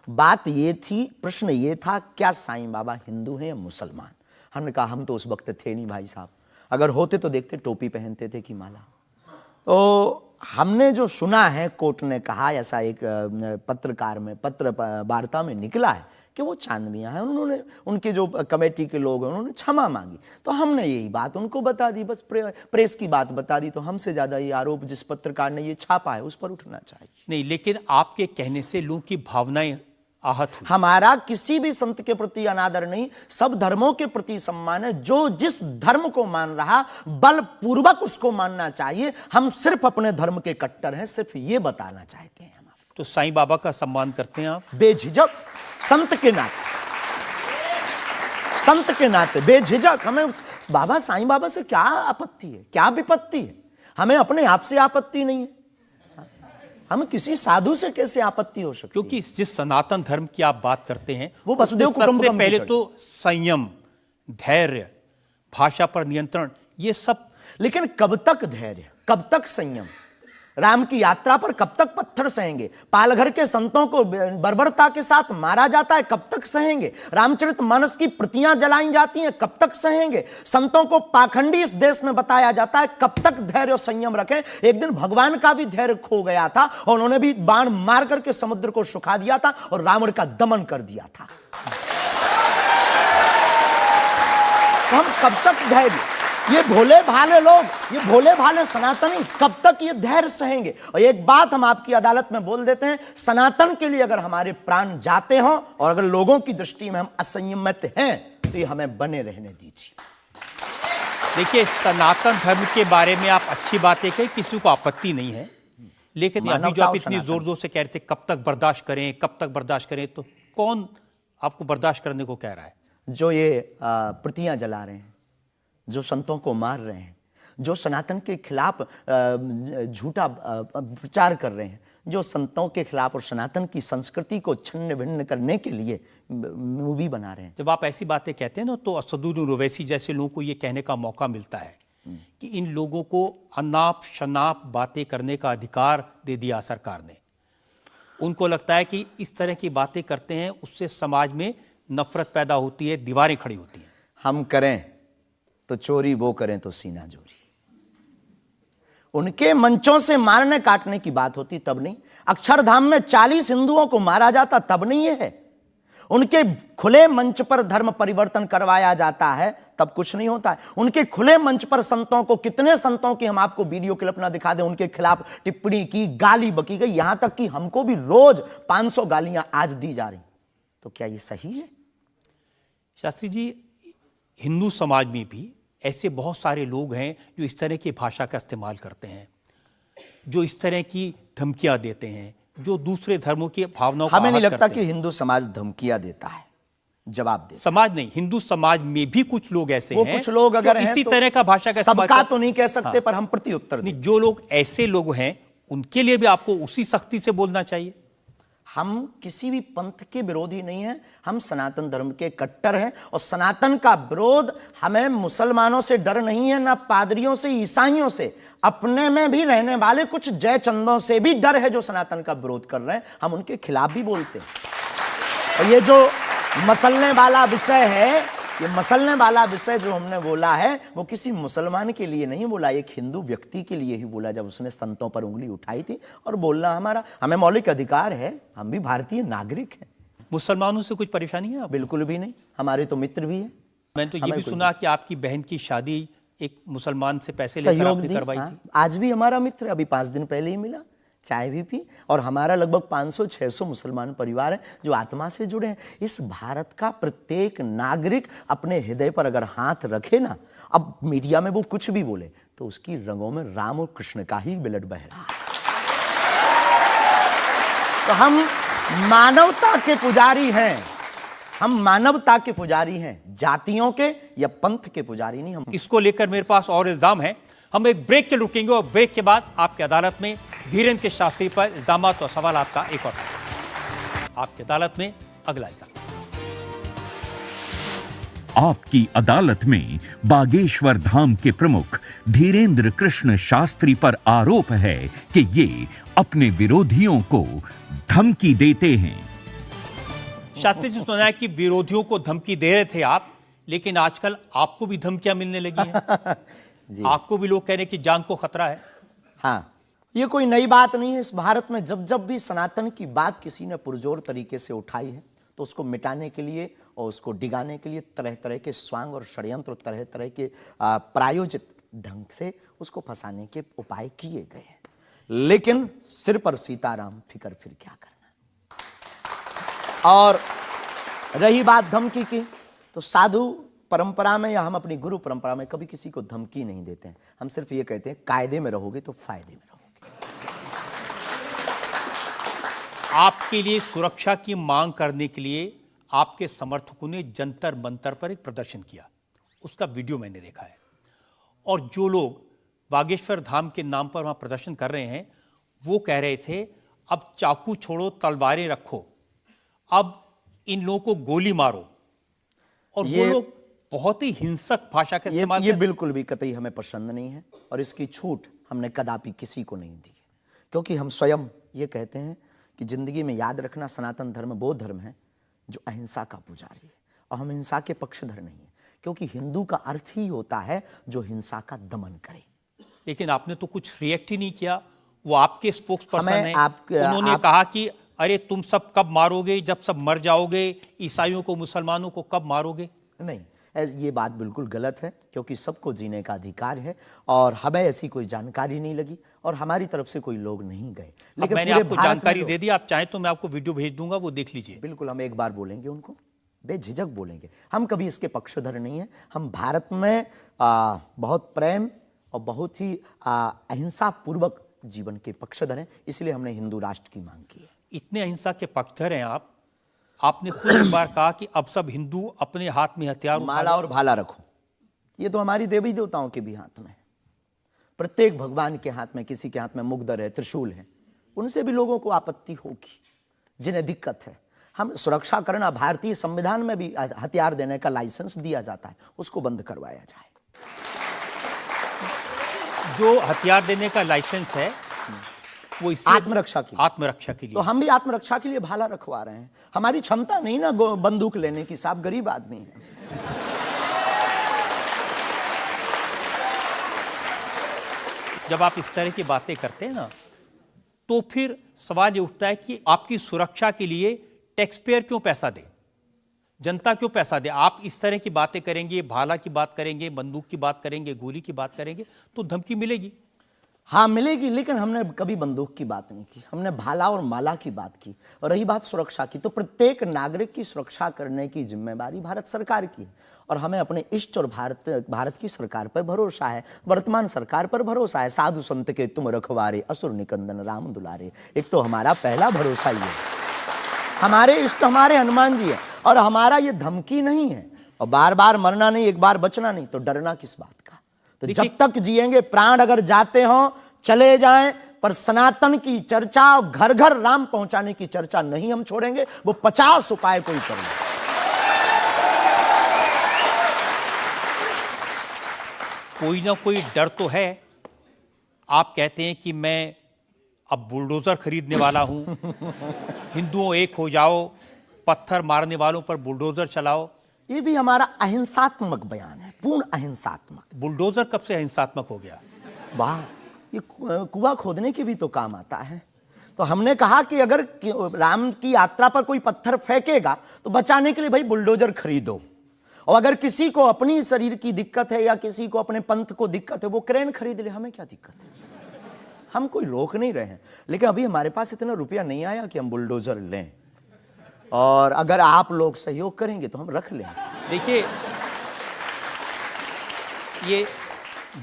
बात ये थी, प्रश्न ये था, क्या साईं बाबा हिंदू हैं या मुसलमान? हमने कहा हम तो उस वक्त थे नहीं भाई साहब, अगर होते तो देखते टोपी पहनते थे कि माला। तो हमने जो सुना है, कोर्ट ने कहा, ऐसा एक पत्रकार में पत्र वार्ता में निकला है कि वो चांद मियां हैं। उन्होंने, उनके जो कमेटी के लोग हैं, उन्होंने क्षमा मांगी। तो हमने यही बात उनको बता दी, बस प्रेस की बात बता दी। तो हमसे ज्यादा ये आरोप जिस पत्रकार ने ये छापा है उस पर उठना चाहिए। नहीं, लेकिन आपके कहने से लोगों की भावनाएं आहत हुई। हमारा किसी भी संत के प्रति अनादर नहीं, सब धर्मों के प्रति सम्मान है। जो जिस धर्म को मान रहा, बलपूर्वक उसको मानना चाहिए। हम सिर्फ अपने धर्म के कट्टर हैं, सिर्फ ये बताना चाहते हैं हम आपको। तो साईं बाबा का सम्मान करते हैं आप? बेझिझक, संत के नाते, संत के नाते बेझिझक। हमें बाबा साईं बाबा से क्या आपत्ति है, क्या विपत्ति है? हमें अपने आप से आपत्ति नहीं है, हम किसी साधु से कैसे आपत्ति हो सकती है? क्योंकि जिस सनातन धर्म की आप बात करते हैं, वो वसुदेव कुटुंबकम सबसे की पहले जड़। तो संयम, धैर्य, भाषा पर नियंत्रण, ये सब। लेकिन कब तक धैर्य, कब तक संयम? राम की यात्रा पर कब तक पत्थर सहेंगे? पालघर के संतों को बर्बरता के साथ मारा जाता है, कब तक सहेंगे? रामचरितमानस की प्रतियां जलाई जाती हैं, कब तक सहेंगे? संतों को पाखंडी इस देश में बताया जाता है, कब तक धैर्य और संयम रखें? एक दिन भगवान का भी धैर्य खो गया था और उन्होंने भी बाण मार करके समुद्र को सुखा दिया था और रावण का दमन कर दिया था। तो हम कब तक धैर्य, ये भोले भाले लोग, ये भोले भाले सनातनी कब तक ये धैर्य सहेंगे? और एक बात हम आपकी अदालत में बोल देते हैं, सनातन के लिए अगर हमारे प्राण जाते हों और अगर लोगों की दृष्टि में हम असंयमित हैं तो ये हमें बने रहने दीजिए। देखिए, सनातन धर्म के बारे में आप अच्छी बातें कही, किसी को आपत्ति नहीं है, लेकिन अभी जो आप इतनी जोर जोर से कह रहे थे कब तक बर्दाश्त करें, कब तक बर्दाश्त करें, तो कौन आपको बर्दाश्त करने को कह रहा है? जो ये प्रतियां जला रहे हैं, जो संतों को मार रहे हैं, जो सनातन के खिलाफ झूठा प्रचार कर रहे हैं, जो संतों के खिलाफ और सनातन की संस्कृति को छिन्न भिन्न करने के लिए मूवी बना रहे हैं। जब आप ऐसी बातें कहते हैं ना, तो असदुद्दीन ओवैसी जैसे लोगों को ये कहने का मौका मिलता है कि इन लोगों को अनाप शनाप बातें करने का अधिकार दे दिया सरकार ने। उनको लगता है कि इस तरह की बातें करते हैं उससे समाज में नफरत पैदा होती है, दीवारें खड़ी होती हैं। हम करें तो चोरी, वो करें तो सीना जोरी। उनके मंचों से मारने काटने की बात होती तब नहीं, अक्षरधाम में 40 हिंदुओं को मारा जाता तब नहीं ये है। उनके खुले मंच पर धर्म परिवर्तन करवाया जाता है तब कुछ नहीं होता है। उनके खुले मंच पर संतों को, कितने संतों की हम आपको वीडियो क्लिप ना दिखा दें, उनके खिलाफ टिप्पणी की, गाली बकी गई, यहां तक कि हमको भी रोज 500 गालियां आज दी जा रही। तो क्या ये सही है? शास्त्री जी, हिंदू समाज में भी ऐसे बहुत सारे लोग हैं जो इस तरह की भाषा का इस्तेमाल करते हैं, जो इस तरह की धमकियां देते हैं, जो दूसरे धर्मों की भावनाओं को हमें नहीं आहत लगता करते कि हैं। हिंदू समाज धमकियां देता है, जवाब दे। समाज नहीं, हिंदू समाज में भी कुछ लोग ऐसे वो हैं, कुछ लोग अगर जो हैं इसी तो तरह का भाषा का इस्तेमाल सबका कर- तो नहीं कह सकते, पर हम प्रति उत्तर दें। नहीं, जो लोग ऐसे लोग हैं उनके लिए भी आपको उसी सख्ती से बोलना चाहिए। हम किसी भी पंथ के विरोधी नहीं हैं, हम सनातन धर्म के कट्टर हैं और सनातन का विरोध, हमें मुसलमानों से डर नहीं है, ना पादरियों से, ईसाइयों से, अपने में भी रहने वाले कुछ जयचंदों से भी डर है जो सनातन का विरोध कर रहे हैं। हम उनके खिलाफ भी बोलते हैं। और ये जो मसलने वाला विषय है, ये मसलने वाला विषय जो हमने बोला है, वो किसी मुसलमान के लिए नहीं बोला, एक हिंदू व्यक्ति के लिए ही बोला जब उसने संतों पर उंगली उठाई थी। और बोलना हमारा, हमें मौलिक अधिकार है, हम भी भारतीय नागरिक हैं। मुसलमानों से कुछ परेशानी है आपको? बिल्कुल भी नहीं, हमारे तो मित्र भी हैं। मैंने तो ये हमें भी कोई सुना कि आपकी बहन की शादी एक मुसलमान से पैसे लेकर सहयोग आपने दी। करवाई हाँ, थी। आज भी हमारा मित्र, अभी 5 दिन पहले ही मिला, चाय भी पी। और हमारा लगभग 500-600 मुसलमान परिवार हैं जो आत्मा से जुड़े हैं। इस भारत का प्रत्येक नागरिक अपने हृदय पर अगर हाथ रखे ना, अब मीडिया में वो कुछ भी बोले, तो उसकी रंगों में राम और कृष्ण का ही ब्लड बह रहा है। तो हम मानवता के पुजारी हैं, हम मानवता के पुजारी हैं, जातियों के या पंथ के पुजारी नहीं। हम इसको लेकर मेरे पास और इल्जाम है। हम एक ब्रेक के रुकेंगे और ब्रेक के बाद आपकी अदालत में धीरेन्द्र के शास्त्री पर इल्जाम और सवाल आपका एक और आपकी अदालत में अगला इल्जाम। आपकी अदालत में बागेश्वर धाम के प्रमुख धीरेन्द्र कृष्ण शास्त्री पर आरोप है कि ये अपने विरोधियों को धमकी देते हैं। शास्त्री जी, सुना है कि विरोधियों को धमकी दे रहे थे आप, लेकिन आजकल आपको भी धमकियां मिलने लगी हैं। आपको भी लोग कह रहे हैं कि जान को खतरा है। हाँ, ये कोई नई बात नहीं है। इस भारत में जब जब भी सनातन की बात किसी ने पुरजोर तरीके से उठाई है तो उसको मिटाने के लिए और उसको डिगाने के लिए तरह तरह के स्वांग और षड्यंत्र, तरह तरह के प्रायोजित ढंग से उसको फंसाने के उपाय किए गए हैं। लेकिन सिर पर सीताराम, फिकर फिर क्या करना। और रही बात धमकी की, तो साधु परंपरा में या हम अपनी गुरु परंपरा में कभी किसी को धमकी नहीं देते हैं। हम सिर्फ ये कहते हैं कायदे में रहोगे तो फायदे में रहोगे। आपके लिए सुरक्षा की मांग करने के लिए आपके समर्थकों ने जंतर मंतर पर एक प्रदर्शन किया, उसका वीडियो मैंने देखा है। और जो लोग बागेश्वर धाम के नाम पर वहां प्रदर्शन कर रहे हैं, वो कह रहे थे अब चाकू छोड़ो, तलवारें रखो, अब इन लोगों को गोली मारो। और वो लोग बहुत ही हिंसक भाषा का इस्तेमाल ये बिल्कुल भी कतई हमें पसंद नहीं है और इसकी छूट हमने कदापि किसी को नहीं दी है, क्योंकि हम स्वयं ये कहते हैं कि जिंदगी में याद रखना, सनातन धर्म वो धर्म है जो अहिंसा का पुजारी है और हम हिंसा के पक्षधर नहीं है, क्योंकि हिंदू का अर्थ ही होता है जो हिंसा का दमन करे। लेकिन आपने तो कुछ रिएक्ट ही नहीं किया। वो आपके स्पोक्स पर्सन हैं, उन्होंने कहा कि अरे तुम सब कब मारोगे, जब सब मर जाओगे, ईसाइयों को, मुसलमानों को कब मारोगे। नहीं, ये बात बिल्कुल गलत है, क्योंकि सबको जीने का अधिकार है और हमें ऐसी कोई जानकारी नहीं लगी और हमारी तरफ से कोई लोग नहीं गए। लेकिन मैंने आपको जानकारी दे दी, आप चाहें तो मैं आपको वीडियो भेज दूंगा, वो देख लीजिए। बिल्कुल, हम एक बार बोलेंगे उनको, बेझिझक बोलेंगे। हम कभी इसके पक्षधर नहीं है। हम भारत में बहुत प्रेम और बहुत ही अहिंसा पूर्वक जीवन के पक्षधर हैं, इसलिए हमने हिंदू राष्ट्र की मांग की है। इतने अहिंसा के पक्षधर हैं आप, आपने खुद एक बार कहा कि अब सब हिंदू अपने हाथ में हथियार, माला और भाला रखो। ये तो हमारी देवी देवताओं के भी हाथ में है। प्रत्येक भगवान के हाथ में, किसी के हाथ में मुगदर है, त्रिशूल है, उनसे भी लोगों को आपत्ति होगी जिन्हें दिक्कत है। हम सुरक्षा करना, भारतीय संविधान में भी हथियार देने का लाइसेंस दिया जाता है, उसको बंद करवाया जाए। जो हथियार देने का लाइसेंस है वो आत्मरक्षा के लिए। तो हम भी आत्मरक्षा के लिए भाला रखवा रहे हैं। हमारी क्षमता नहीं ना बंदूक लेने की, साहब गरीब आदमी है। जब आप इस तरह की बातें करते हैं ना, तो फिर सवाल ये उठता है कि आपकी सुरक्षा के लिए टैक्स पेयर क्यों पैसा दे, जनता क्यों पैसा दे। आप इस तरह की बातें करेंगे, भाला की बात करेंगे, बंदूक की बात करेंगे, गोली की बात करेंगे, तो धमकी मिलेगी। हाँ मिलेगी, लेकिन हमने कभी बंदूक की बात नहीं की, हमने भाला और माला की बात की। और रही बात सुरक्षा की, तो प्रत्येक नागरिक की सुरक्षा करने की जिम्मेदारी भारत सरकार की है और हमें अपने इष्ट और भारत की सरकार पर भरोसा है, वर्तमान सरकार पर भरोसा है। साधु संत के तुम रखवारे, असुर निकंदन राम दुलारे, एक तो हमारा पहला भरोसा ही है। हमारे इष्ट हमारे हनुमान जी है और हमारा ये धमकी नहीं है। और बार बार मरना नहीं, एक बार बचना नहीं, तो डरना किस बात का। तो जब तक जिएंगे, प्राण अगर जाते हो चले जाएं, पर सनातन की चर्चा, घर घर राम पहुंचाने की चर्चा नहीं हम छोड़ेंगे। वो 50 उपाय कोई करेंगे। कोई ना कोई डर तो है। आप कहते हैं कि मैं अब बुलडोजर खरीदने वाला हूं, हिंदुओं एक हो जाओ, पत्थर मारने वालों पर बुलडोजर चलाओ। ये भी हमारा अहिंसात्मक बयान है, पूर्ण अहिंसात्मक। बुलडोजर कब से अहिंसात्मक हो गया? वाह, ये कुआं खोदने के भी तो काम आता है। तो हमने कहा कि अगर राम की यात्रा पर कोई पत्थर फेंकेगा तो बचाने के लिए भाई बुलडोजर खरीदो। और अगर किसी को अपनी शरीर की दिक्कत है या किसी को अपने पंथ को दिक्कत है, वो क्रेन खरीद ले, हमें क्या दिक्कत है। हम कोई रोक नहीं रहे हैं, लेकिन अभी हमारे पास इतना रुपया नहीं आया कि हम बुलडोजर लें। और अगर आप लोग सहयोग करेंगे तो हम रख लेंगे। देखिए, ये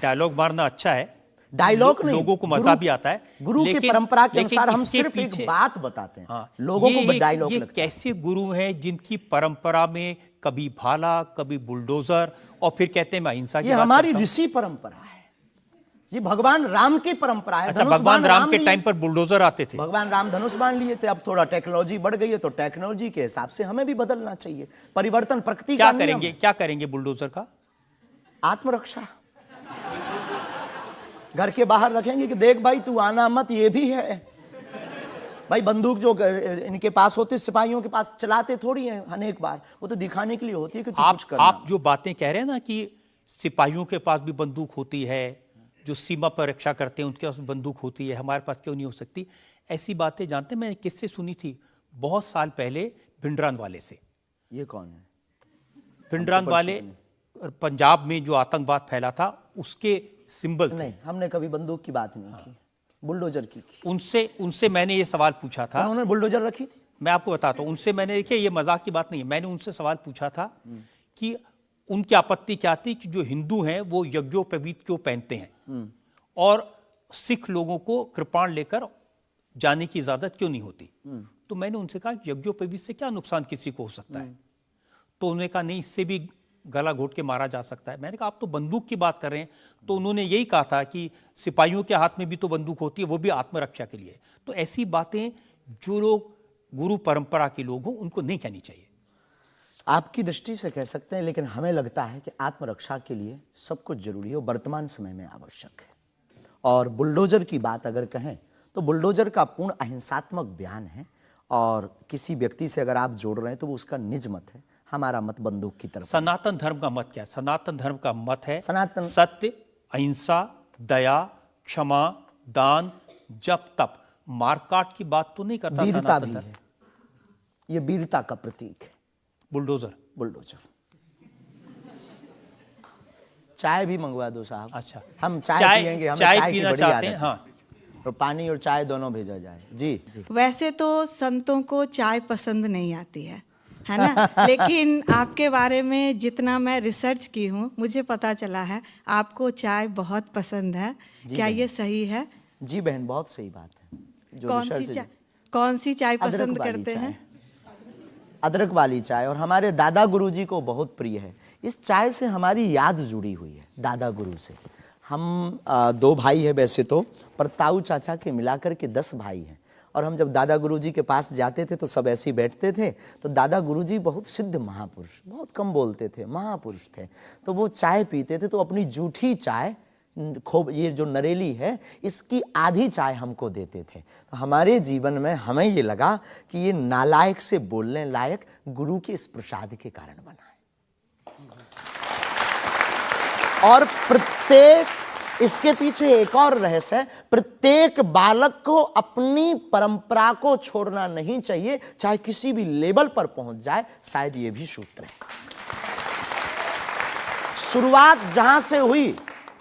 डायलॉग मारना अच्छा है, डायलॉग नहीं, लोगों को मजा भी आता है। गुरु की परंपरा के अनुसार हम सिर्फ एक बात बताते हैं। हाँ, लोगों को डायलॉग ये लगता है। कैसे गुरु हैं जिनकी परंपरा में कभी भाला, कभी बुलडोजर, और फिर कहते हैं मैं अहिंसा की ये बात हमारी करता हूं। ऋषि परंपरा है। ये भगवान राम की परंपरा है। अच्छा, धनुष भगवान बाण राम के लिए। टाइम पर बुलडोजर आते थे। भगवान राम धनुष बाण लिए थे। अब थोड़ा टेक्नोलॉजी बढ़ गई है तो टेक्नोलॉजी के हिसाब से हमें भी बदलना चाहिए। परिवर्तन प्रकृति क्या का नियम करेंगे, है। क्या करेंगे बुलडोजर का? आत्मरक्षा। घर के बाहर रखेंगे कि देख भाई तू आना मत, ये भी है भाई। बंदूक जो इनके पास होती, सिपाहियों के पास चलाते थोड़ी हैं अनेक बार, वो तो दिखाने के लिए होती है कि तू कुछ करना। आप जो बातें कह रहे हैं ना कि सिपाहियों के पास भी बंदूक होती है, जो सीमा पर रक्षा करते हैं उनके पास बंदूक होती है, हमारे पास क्यों नहीं हो सकती? ऐसी बातें जानते हैं, मैंने किससे सुनी थी बहुत साल पहले, भिंडरान वाले से। ये कौन है? भिंडरान वाले पंजाब में जो आतंकवाद फैला था उसके सिंबल थे। नहीं, हमने कभी बंदूक की बात नहीं की, बुलडोजर की। उनसे मैंने ये सवाल पूछा था। उन्होंने बुलडोजर रखी थी। मैं आपको बताता हूँ, उनसे मैंने, देखिए ये मजाक की बात नहीं है, मैंने उनसे सवाल पूछा था कि उनकी आपत्ति क्या थी कि जो हिंदू हैं वो यज्ञोपवीत क्यों पहनते हैं और सिख लोगों को कृपाण लेकर जाने की इजाजत क्यों नहीं होती। तो मैंने उनसे कहा कि यज्ञोपवीत से क्या नुकसान किसी को हो सकता है? तो उन्होंने कहा नहीं, इससे भी गला घोट के मारा जा सकता है। मैंने कहा आप तो बंदूक की बात कर रहे हैं। तो उन्होंने यही कहा था कि सिपाहियों के हाथ में भी तो बंदूक होती है, वो भी आत्मरक्षा के लिए। तो ऐसी बातें जो लोग गुरु परंपरा के लोग हों उनको नहीं कहनी चाहिए। आपकी दृष्टि से कह सकते हैं, लेकिन हमें लगता है कि आत्मरक्षा के लिए सब कुछ जरूरी है और वर्तमान समय में आवश्यक है। और बुलडोजर की बात अगर कहें तो बुलडोजर का पूर्ण अहिंसात्मक बयान है और किसी व्यक्ति से अगर आप जोड़ रहे हैं तो वो उसका निज मत है। हमारा मत बंदूक की तरफ। सनातन धर्म का मत क्या है? सनातन धर्म का मत है सनातन सत्य, अहिंसा, दया, क्षमा, दान, जप, तप। मारकाट की बात तो नहीं करता। वीरता सनातन भी धर्म। है, ये वीरता का प्रतीक है बुलडोजर। बुलडोजर। चाय भी मंगवा दो साहब। अच्छा, हम चाय पियेंगे, हमें चाय चाय की पीना बड़ी चाहते हैं। आदत है। हाँ, तो पानी और चाय दोनों भेजा जाए। जी जी। वैसे तो संतों को चाय पसंद नहीं आती है ना? लेकिन आपके बारे में जितना मैं रिसर्च की हूँ मुझे पता चला है आपको चाय बहुत पसंद है। क्या ये सही है? जी बहन, बहुत सही बात है। जो कौन सी चाय अदरक पसंद वाली करते चाय। हैं? अदरक वाली चाय, और हमारे दादा गुरुजी को बहुत प्रिय है। इस चाय से हमारी याद जुड़ी हुई है दादा गुरु से। हम 2 भाई हैं वैसे तो, पर ताऊ चाचा के मिलाकर के 10 भाई हैं। और हम जब दादा गुरुजी के पास जाते थे तो सब ऐसे ही बैठते थे। तो दादा गुरुजी बहुत सिद्ध महापुरुष, बहुत कम बोलते थे, महापुरुष थे। तो वो चाय पीते थे तो अपनी जूठी चाय, खूब ये जो नरेली है, इसकी आधी चाय हमको देते थे। तो हमारे जीवन में हमें ये लगा कि ये नालायक से बोलने लायक गुरु के इस प्रसाद के कारण बना है। और प्रत्येक, इसके पीछे एक और रहस्य है, प्रत्येक बालक को अपनी परंपरा को छोड़ना नहीं चाहिए, चाहे किसी भी लेवल पर पहुंच जाए। शायद ये भी सूत्र है। शुरुआत जहां से हुई,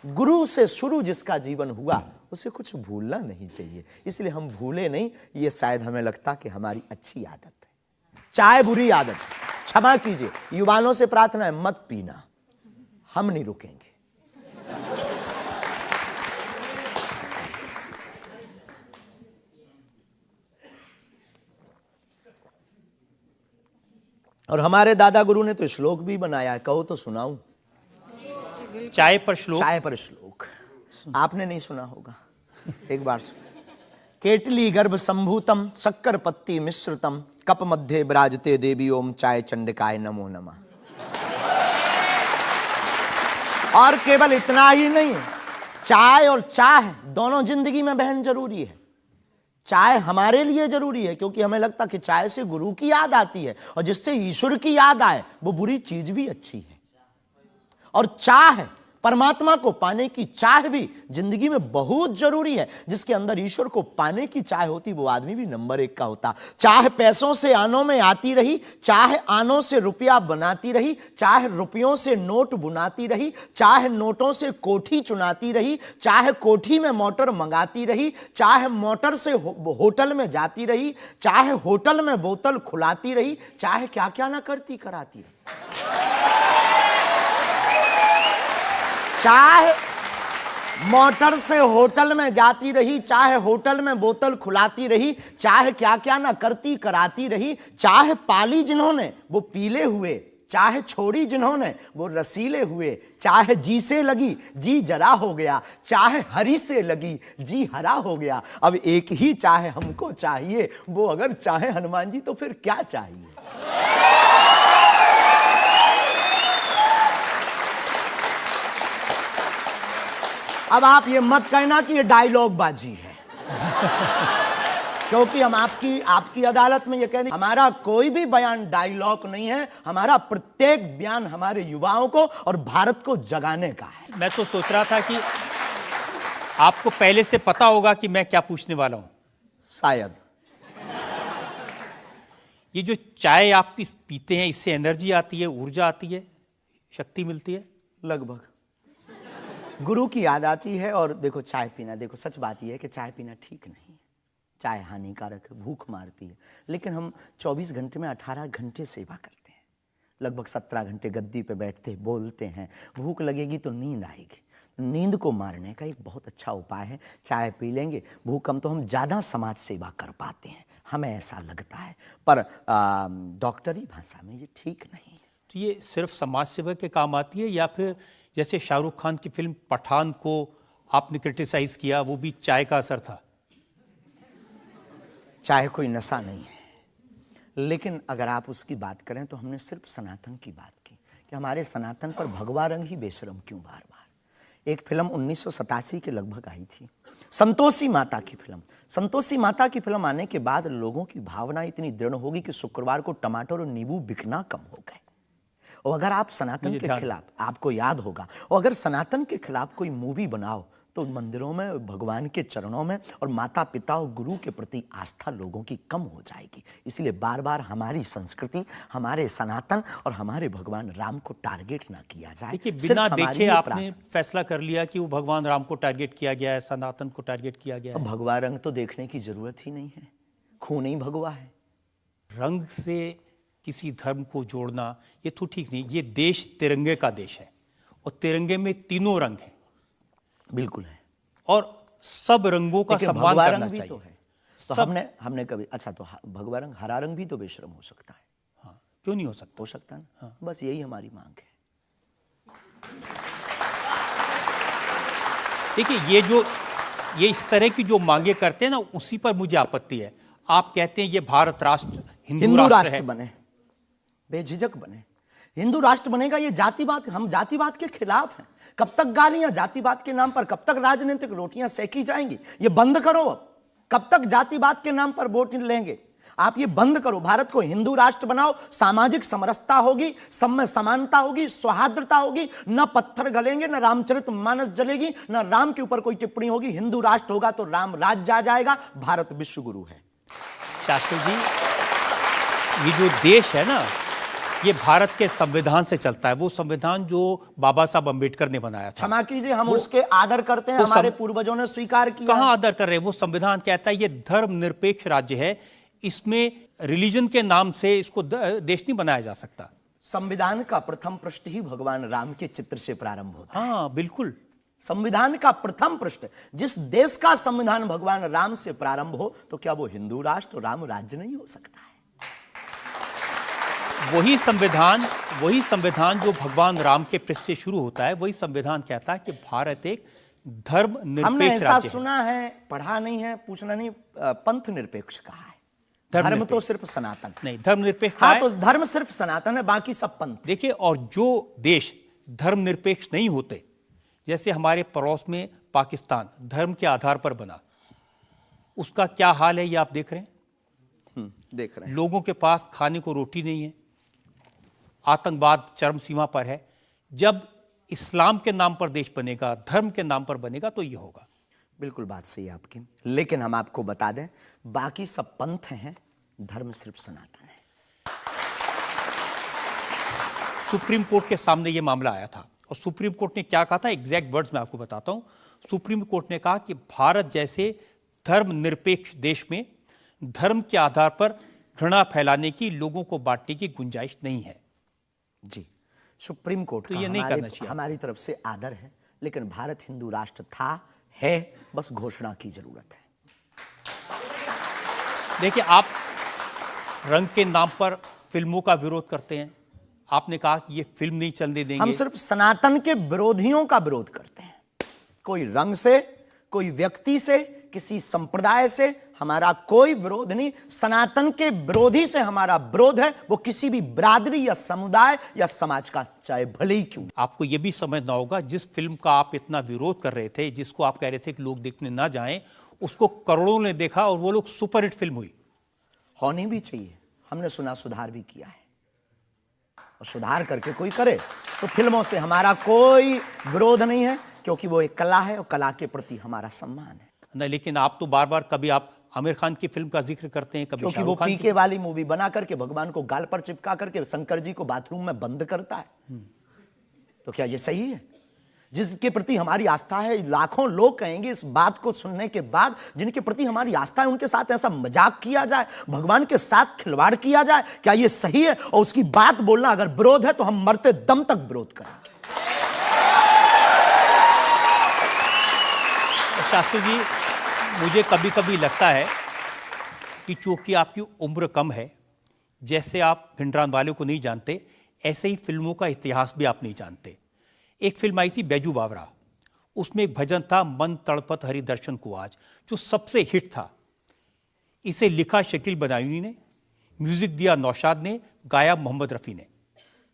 गुरु से शुरू जिसका जीवन हुआ, उसे कुछ भूलना नहीं चाहिए। इसलिए हम भूले नहीं, ये शायद हमें लगता कि हमारी अच्छी आदत है। चाय बुरी आदत, क्षमा कीजिए। युवाओं से प्रार्थना है, मत पीना, हम नहीं रुकेंगे। और हमारे दादा गुरु ने तो श्लोक भी बनाया है, कहो तो सुनाऊं? चाय पर श्लोक। चाय पर श्लोक आपने नहीं सुना होगा, एक बार सुन। केटली गर्भ संभूतम शक्कर पत्ती मिश्रितम कप मध्य विराजते देवी ओम चाय चंडिकाय नमो नमः। और केवल इतना ही नहीं, चाय और चाह दोनों जिंदगी में बहन जरूरी है। चाय हमारे लिए जरूरी है क्योंकि हमें लगता कि चाय से गुरु की याद आती है, और जिससे ईश्वर की याद आए वो बुरी चीज भी अच्छी है। और चाह, परमात्मा को पाने की चाह भी जिंदगी में बहुत जरूरी है। जिसके अंदर ईश्वर को पाने की चाह होती, वो आदमी भी नंबर 1 का होता। चाह पैसों से आनों में आती रही, चाह आनों से रुपया बनाती रही, चाह रुपयों से नोट बुनाती रही, चाह नोटों से कोठी चुनाती रही, चाहे कोठी में मोटर मंगाती रही, चाहे मोटर से होटल में जाती रही, चाहे होटल में बोतल खुलाती रही, चाहे क्या क्या ना करती कराती रही। चाहे मोटर से होटल में जाती रही, चाहे होटल में बोतल खुलाती रही, चाहे क्या क्या ना करती कराती रही, चाहे पाली जिन्होंने वो पीले हुए चाहे छोड़ी जिन्होंने वो रसीले हुए, चाहे जी से लगी जी जरा हो गया, चाहे हरी से लगी जी हरा हो गया। अब एक ही चाहे हमको चाहिए, वो अगर चाहे हनुमान जी तो फिर क्या चाहिए। अब आप ये मत कहना कि ये डायलॉग बाजी है क्योंकि हम आपकी अदालत में ये कह दें, हमारा कोई भी बयान डायलॉग नहीं है, हमारा प्रत्येक बयान हमारे युवाओं को और भारत को जगाने का है। मैं तो सोच रहा था कि आपको पहले से पता होगा कि मैं क्या पूछने वाला हूं। शायद ये जो चाय आप पीते हैं, इससे एनर्जी आती है, ऊर्जा आती है, शक्ति मिलती है? लगभग गुरु की याद आती है। और देखो चाय पीना, देखो सच बात यह है कि चाय पीना ठीक नहीं है, चाय हानिकारक है, भूख मारती है। लेकिन हम 24 घंटे में 18 घंटे सेवा करते हैं, लगभग 17 घंटे गद्दी पे बैठते बोलते हैं। भूख लगेगी तो नींद आएगी, नींद को मारने का एक बहुत अच्छा उपाय है चाय पी लेंगे। भूख कम तो हम ज़्यादा समाज सेवा कर पाते हैं, हमें ऐसा लगता है, पर डॉक्टरी भाषा में ये ठीक नहीं है। तो ये सिर्फ समाज सेवा के काम आती है, या फिर जैसे शाहरुख खान की फिल्म पठान को आपने क्रिटिसाइज किया, वो भी चाय का असर था? चाहे कोई नशा नहीं है, लेकिन अगर आप उसकी बात करें तो हमने सिर्फ सनातन की बात की कि हमारे सनातन पर भगवा रंग ही बेशरम क्यों बार बार। एक फिल्म 1987 के लगभग आई थी, संतोषी माता की फिल्म। संतोषी माता की फिल्म आने के बाद लोगों की भावना इतनी दृढ़ होगी कि शुक्रवार को टमाटर और नींबू बिकना कम हो गए। और अगर आप सनातन के खिलाफ, आपको याद होगा, और अगर सनातन के खिलाफ कोई मूवी बनाओ तो मंदिरों में, भगवान के चरणों में और माता पिता और गुरु के प्रति आस्था लोगों की कम हो जाएगी। इसलिए बार बार हमारी संस्कृति, हमारे सनातन और हमारे भगवान राम को टारगेट ना किया जाए। देखिए, बिना देखे आपने फैसला कर लिया कि वो भगवान राम को टारगेट किया गया है, सनातन को टारगेट किया गया है। भगवा रंग तो देखने की जरूरत ही नहीं है, खून ही भगवा है। रंग से किसी धर्म को जोड़ना ये तो ठीक नहीं। ये देश तिरंगे का देश है और तिरंगे में तीनों रंग हैं। बिल्कुल है, और सब रंगों का सम्मान करना चाहिए। तो है, तो हमने कभी, अच्छा तो भगवा रंग, हरा रंग भी तो बेशरम हो सकता है। हाँ, क्यों नहीं हो सकता? हो सकता है ना। हाँ। बस यही हमारी मांग है। देखिए, ये इस तरह की जो मांगे करते हैं ना, उसी पर मुझे आपत्ति है। आप कहते हैं ये भारत राष्ट्र हिंदू राष्ट्र बने, बेझिझक बने, हिंदू राष्ट्र बनेगा। ये जातिवाद, हम जातिवाद के खिलाफ हैं। कब तक गालियां जातिवाद के नाम पर, कब तक राजनीतिक रोटियां सेकी जाएंगी? ये बंद करो अब। कब तक जातिवाद के नाम पर वोट लेंगे? आप ये बंद करो, भारत को हिंदू राष्ट्र बनाओ। सामाजिक समरसता होगी, सब में समानता होगी, सौहार्दता होगी, न पत्थर गलेंगे, न रामचरितमानस जलेगी, न राम के ऊपर कोई टिप्पणी होगी। हिंदू राष्ट्र होगा तो राम राज्य आ जाएगा। भारत विश्व गुरु है। शास्त्री जी, ये जो देश है ना, ये भारत के संविधान से चलता है। वो संविधान जो बाबा साहब अंबेडकर ने बनाया था। क्षमा कीजिए, हम उसके आदर करते हैं, हमारे पूर्वजों ने स्वीकार किया। कहां आदर कर रहे हैं? वो संविधान कहता है ये धर्मनिरपेक्ष राज्य है, इसमें रिलीजन के नाम से इसको देश नहीं बनाया जा सकता। संविधान का प्रथम पृष्ठ ही भगवान राम के चित्र से प्रारंभ होता है। हाँ, बिल्कुल। संविधान का प्रथम पृष्ठ, जिस देश का संविधान भगवान राम से प्रारंभ हो, तो क्या वो हिंदू राष्ट्र, राम राज्य नहीं हो सकता है? वही संविधान जो भगवान राम के पृष्ठ से शुरू होता है, वही संविधान कहता है कि भारत एक धर्मनिरपेक्ष हमने राज्य ऐसा है। सुना है, पढ़ा नहीं है, पूछना नहीं, पंथ निरपेक्ष कहा है। धर्म तो सिर्फ सनातन नहीं, धर्मनिरपेक्ष। हाँ, तो धर्म सिर्फ सनातन है, बाकी सब पंथ। देखिए, और जो देश धर्मनिरपेक्ष नहीं होते, जैसे हमारे पड़ोस में पाकिस्तान धर्म के आधार पर बना, उसका क्या हाल है ये आप देख रहे हैं। देख रहे हैं, लोगों के पास खाने को रोटी नहीं है, आतंकवाद चरम सीमा पर है। जब इस्लाम के नाम पर देश बनेगा, धर्म के नाम पर बनेगा, तो ये होगा। बिल्कुल बात सही है आपकी, लेकिन हम आपको बता दें, बाकी सब पंथ हैं, धर्म सिर्फ सनातन है। सुप्रीम कोर्ट के सामने ये मामला आया था, और सुप्रीम कोर्ट ने क्या कहा था, एग्जैक्ट वर्ड्स मैं आपको बताता हूं। सुप्रीम कोर्ट ने कहा कि भारत जैसे धर्मनिरपेक्ष देश में धर्म के आधार पर घृणा फैलाने की, लोगों को बांटने की गुंजाइश नहीं है। जी, सुप्रीम कोर्ट तो का ये नहीं करना चाहिए। हमारी तरफ से आदर है, लेकिन भारत हिंदू राष्ट्र था, है, बस घोषणा की जरूरत है। देखिए, आप रंग के नाम पर फिल्मों का विरोध करते हैं, आपने कहा कि ये फिल्म नहीं चलने देंगे। हम सिर्फ सनातन के विरोधियों का विरोध करते हैं, कोई रंग से, कोई व्यक्ति से, किसी संप्रदाय से हमारा कोई विरोध नहीं। सनातन के विरोधी से हमारा विरोध है, वो किसी भी बिरादरी या समुदाय या समाज का, चाहे भले ही क्यों। आपको यह भी समझना होगा, जिस फिल्म का आप इतना विरोध कर रहे थे, जिसको आप कह रहे थे कि लोग देखने ना जाएं, उसको करोड़ों ने देखा और वो लोग सुपरहिट फिल्म हुई। होनी भी चाहिए, हमने सुना सुधार भी किया है, और सुधार करके कोई करे तो फिल्मों से हमारा कोई विरोध नहीं है, क्योंकि वो एक कला है और कला के प्रति हमारा सम्मान है। नहीं, लेकिन आप तो बार बार कभी आप आमिर खान की फिल्म का जिक्र करते हैं, कभी क्योंकि वो शाहरुख खान पीके वाली मूवी बना करके भगवान को गाल पर चिपका करके शंकर जी को बाथरूम में बंद करता है, तो क्या ये सही है? जिसके प्रति हमारी आस्था है, लाखों लोग कहेंगे इस बात को सुनने के बाद, जिनके प्रति हमारी आस्था है उनके साथ ऐसा मजाक किया जाए, भगवान के साथ खिलवाड़ किया जाए, क्या ये सही है? और उसकी बात बोलना अगर विरोध है तो हम मरते दम तक विरोध करेंगे। शास्त्री जी, मुझे कभी कभी लगता है कि चूंकि आपकी उम्र कम है, जैसे आप भिंडरान वाले को नहीं जानते, ऐसे ही फिल्मों का इतिहास भी आप नहीं जानते। एक फिल्म आई थी बैजू बावरा, उसमें एक भजन था मन तड़पत हरि दर्शन को आज, जो सबसे हिट था। इसे लिखा शकील बदायूनी ने, म्यूजिक दिया नौशाद ने, गाया मोहम्मद रफ़ी ने।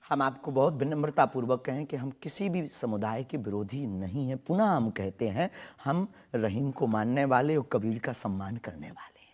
हम आपको बहुत विनम्रता पूर्वक कहें कि हम किसी भी समुदाय के विरोधी नहीं हैं। पुनः हम कहते हैं, हम रहीम को मानने वाले और कबीर का सम्मान करने वाले हैं।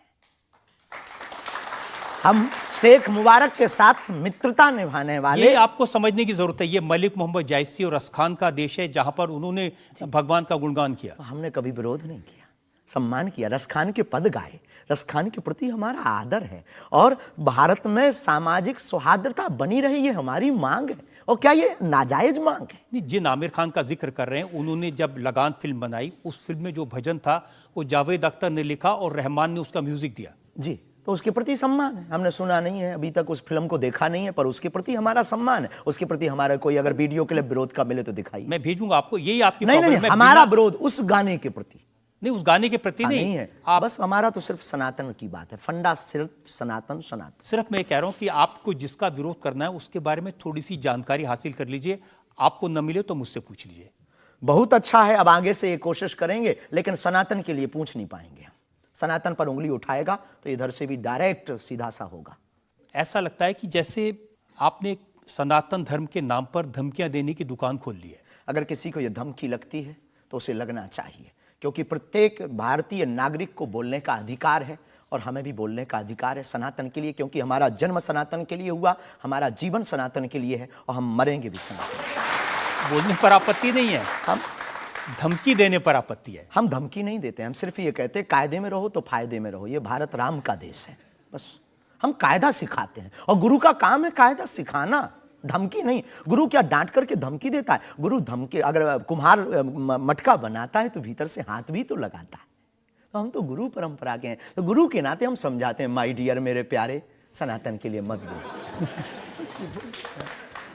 हम शेख मुबारक के साथ मित्रता निभाने वाले। ये आपको समझने की जरूरत है, ये मलिक मोहम्मद जायसी और रसखान का देश है, जहां पर उन्होंने भगवान का गुणगान किया। हमने कभी विरोध नहीं किया, सम्मान किया, रसखान के पद गाए, रसखान के प्रति हमारा आदर है, और भारत में सामाजिक सौहार्दता बनी रही, ये हमारी मांग है। और क्या ये नाजायज मांग है? नहीं, जिन आमिर खान का जिक्र कर रहे हैं, उन्होंने जब लगान फिल्म बनाई, उस फिल्म में जो भजन था वो जावेद अख्तर ने लिखा और रहमान ने उसका म्यूजिक दिया। जी, तो उसके प्रति सम्मान है। हमने सुना नहीं है, अभी तक उस फिल्म को देखा नहीं है, पर उसके प्रति हमारा सम्मान है। उसके प्रति हमारा कोई अगर वीडियो के लिए विरोध का मिले तो दिखाइए। मैं भेजूंगा आपको, यही आपकी नहीं, प्रॉब्लम है। हमारा विरोध उस गाने के प्रति नहीं, उस गाने के प्रति नहीं है। आप बस हमारा तो सिर्फ सनातन की बात है, फंडा सिर्फ सनातन सनातन। सिर्फ मैं कह रहा हूं कि आपको जिसका विरोध करना है उसके बारे में थोड़ी सी जानकारी हासिल कर लीजिए। आपको न मिले तो मुझसे पूछ लीजिए। बहुत अच्छा है, अब आगे से ये कोशिश करेंगे, लेकिन सनातन के लिए पूछ नहीं पाएंगे हम। सनातन पर उंगली उठाएगा तो इधर से भी डायरेक्ट सीधा सा होगा। ऐसा लगता है कि जैसे आपने सनातन धर्म के नाम पर धमकियां देने की दुकान खोल ली है। अगर किसी को यह धमकी लगती है तो उसे लगना चाहिए, क्योंकि प्रत्येक भारतीय नागरिक को बोलने का अधिकार है, और हमें भी बोलने का अधिकार है सनातन के लिए, क्योंकि हमारा जन्म सनातन के लिए हुआ, हमारा जीवन सनातन के लिए है, और हम मरेंगे भी सनातन। बोलने पर आपत्ति नहीं है, हम धमकी देने पर आपत्ति है। हम धमकी नहीं देते, हम सिर्फ ये कहते हैं कायदे में रहो तो फायदे में रहो। ये भारत राम का देश है, बस हम कायदा सिखाते हैं, और गुरु का काम है कायदा सिखाना, धमकी नहीं। गुरु क्या डांट करके धमकी देता है? गुरु धमकी, अगर कुम्हार मटका बनाता है तो भीतर से हाथ भी तो लगाता है। तो हम तो गुरु परंपरा के हैं, तो गुरु के नाते हम समझाते हैं, माय डियर, मेरे प्यारे, सनातन के लिए मत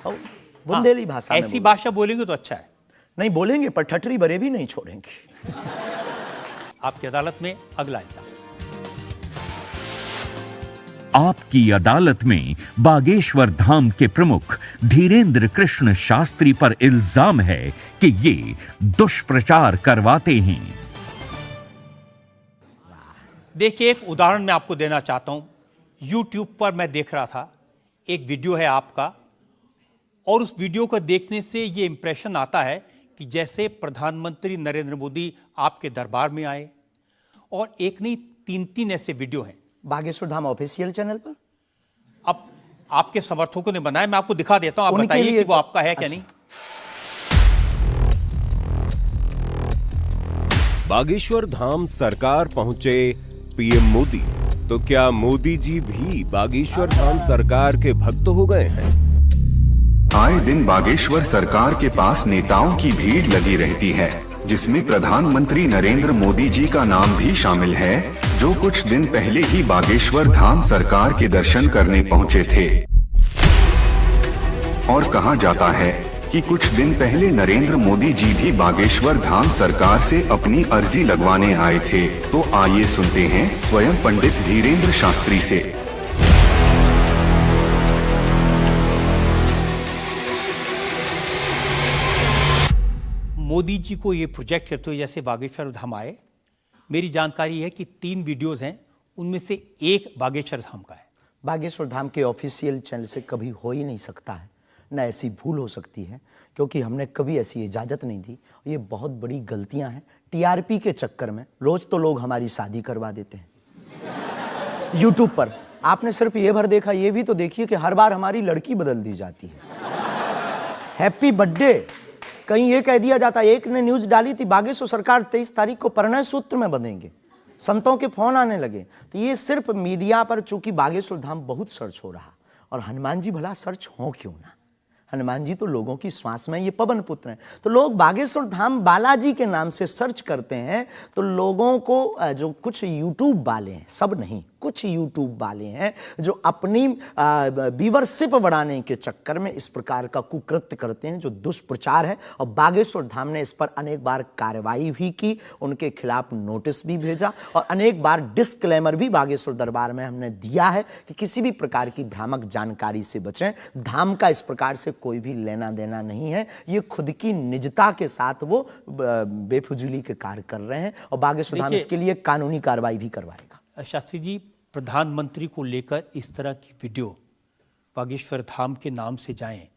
बोलो। बुंदेली भाषा में ऐसी बोलो। भाषा बोलेंगे तो अच्छा है। नहीं बोलेंगे, पर ठठरी बरे भी नहीं छोड़ेंगे। आपकी अदालत में अगला इंसान। आपकी अदालत में बागेश्वर धाम के प्रमुख धीरेन्द्र कृष्ण शास्त्री पर इल्जाम है कि ये दुष्प्रचार करवाते हैं। देखिए, एक उदाहरण मैं आपको देना चाहता हूं। YouTube पर मैं देख रहा था, एक वीडियो है आपका, और उस वीडियो को देखने से ये इंप्रेशन आता है कि जैसे प्रधानमंत्री नरेंद्र मोदी आपके दरबार में आए, और एक नहीं 3 ऐसे वीडियो हैं बागेश्वर धाम ऑफिशियल चैनल पर। अब आपके समर्थकों ने बनाया, मैं आपको दिखा देता हूं, आप उनके बताइए लिए कि वो आपका है क्या अच्छा। नहीं। बागेश्वर धाम सरकार पहुंचे पीएम मोदी, तो क्या मोदी जी भी बागेश्वर धाम सरकार के भक्त हो गए हैं? आए दिन बागेश्वर सरकार के पास नेताओं की भीड़ लगी रहती है, जिसमें प्रधानमंत्री नरेंद्र मोदी जी का नाम भी शामिल है, जो कुछ दिन पहले ही बागेश्वर धाम सरकार के दर्शन करने पहुंचे थे। और कहा जाता है कि कुछ दिन पहले नरेंद्र मोदी जी भी बागेश्वर धाम सरकार से अपनी अर्जी लगवाने आए थे। तो आइए सुनते हैं स्वयं पंडित धीरेन्द्र शास्त्री से। मोदी जी को ये प्रोजेक्ट करते हुए जैसे बागेश्वर धाम आए, मेरी जानकारी है कि 3 वीडियोस हैं, उनमें से एक बागेश्वर धाम का है। बागेश्वर धाम के ऑफिशियल चैनल से कभी हो ही नहीं सकता है, न ऐसी भूल हो सकती है, क्योंकि हमने कभी ऐसी इजाज़त नहीं दी। ये बहुत बड़ी गलतियां हैं। टीआरपी के चक्कर में रोज़ तो लोग हमारी शादी करवा देते हैं यूट्यूब पर। आपने सिर्फ ये भर देखा, ये भी तो देखिए कि हर बार हमारी लड़की बदल दी जाती है। हैप्पी बर्थडे कहीं ये कह दिया जाता है। एक ने न्यूज़ डाली थी, बागेश्वर सरकार 23 तारीख को परिणय सूत्र में बंधेंगे। संतों के फोन आने लगे। तो ये सिर्फ मीडिया पर, चूंकि बागेश्वर धाम बहुत सर्च हो रहा, और हनुमान जी भला सर्च हो क्यों ना। हनुमान जी तो लोगों की श्वास में, ये पवन पुत्र हैं। तो लोग बागेश्वर धाम बालाजी के नाम से सर्च करते हैं, तो लोगों को जो कुछ यूट्यूब वाले हैं, सब नहीं, कुछ यूट्यूब वाले हैं जो अपनी व्यूअरशिप बढ़ाने के चक्कर में इस प्रकार का कुकृत्य करते हैं, जो दुष्प्रचार है। और बागेश्वर धाम ने इस पर अनेक बार कार्रवाई भी की, उनके खिलाफ नोटिस भी भेजा, और अनेक बार डिस्क्लेमर भी बागेश्वर दरबार में हमने दिया है कि किसी भी प्रकार की भ्रामक जानकारी से बचें। धाम का इस प्रकार से कोई भी लेना देना नहीं है। ये खुद की निजता के साथ वो बेफुजूली के कार्य कर रहे हैं, और बागेश्वर धाम इसके लिए कानूनी कार्रवाई भी करवाएगा। शास्त्री जी, प्रधानमंत्री को लेकर इस तरह की वीडियो बागेश्वर धाम के नाम से जाएं,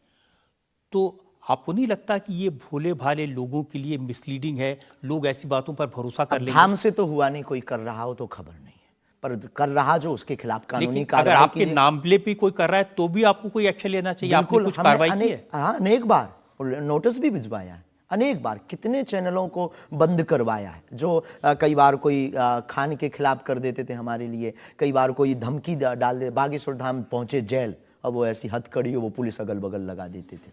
तो आपको नहीं लगता कि ये भोले भाले लोगों के लिए मिसलीडिंग है? लोग ऐसी बातों पर भरोसा कर लेंगे। धाम से तो हुआ नहीं, कोई कर रहा हो तो खबर नहीं है, पर कर रहा जो, उसके खिलाफ कानूनी कार्रवाई। अगर आपके नाम पे भी कोई कर रहा है तो भी आपको कोई एक्शन लेना चाहिए। आपने कुछ कार्रवाई की है? हाँ, अनेक बार नोटिस भी भिजवाया है, अनेक बार कितने चैनलों को बंद करवाया है। जो कई बार कोई खान के खिलाफ कर देते थे हमारे लिए, कई बार कोई धमकी डाल दे, बागेश्वर धाम पहुंचे जेल, अब वो ऐसी हथकड़ी हो, वो पुलिस अगल बगल लगा देते थे।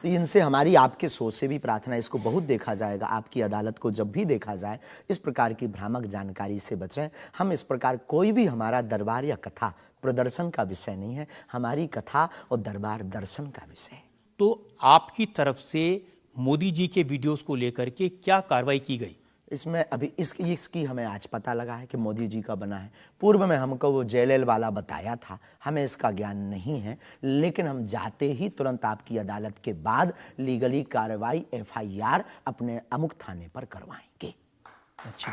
तो इनसे हमारी, आपके सोच से भी प्रार्थना, इसको बहुत देखा जाएगा, आपकी अदालत को जब भी देखा जाए, इस प्रकार की भ्रामक जानकारी से बचें। हम इस प्रकार, कोई भी हमारा दरबार या कथा प्रदर्शन का विषय नहीं है, हमारी कथा और दरबार दर्शन का विषय है। तो आपकी तरफ से मोदी जी के वीडियोस को लेकर के क्या कार्रवाई की गई? इसमें अभी इसकी हमें आज पता लगा है कि मोदी जी का बना है। पूर्व में हमको वो जेएलएल वाला बताया था, हमें इसका ज्ञान नहीं है, लेकिन हम जाते ही तुरंत आपकी अदालत के बाद लीगली कार्रवाई एफआईआर अपने अमुक थाने पर करवाएंगे। अच्छा,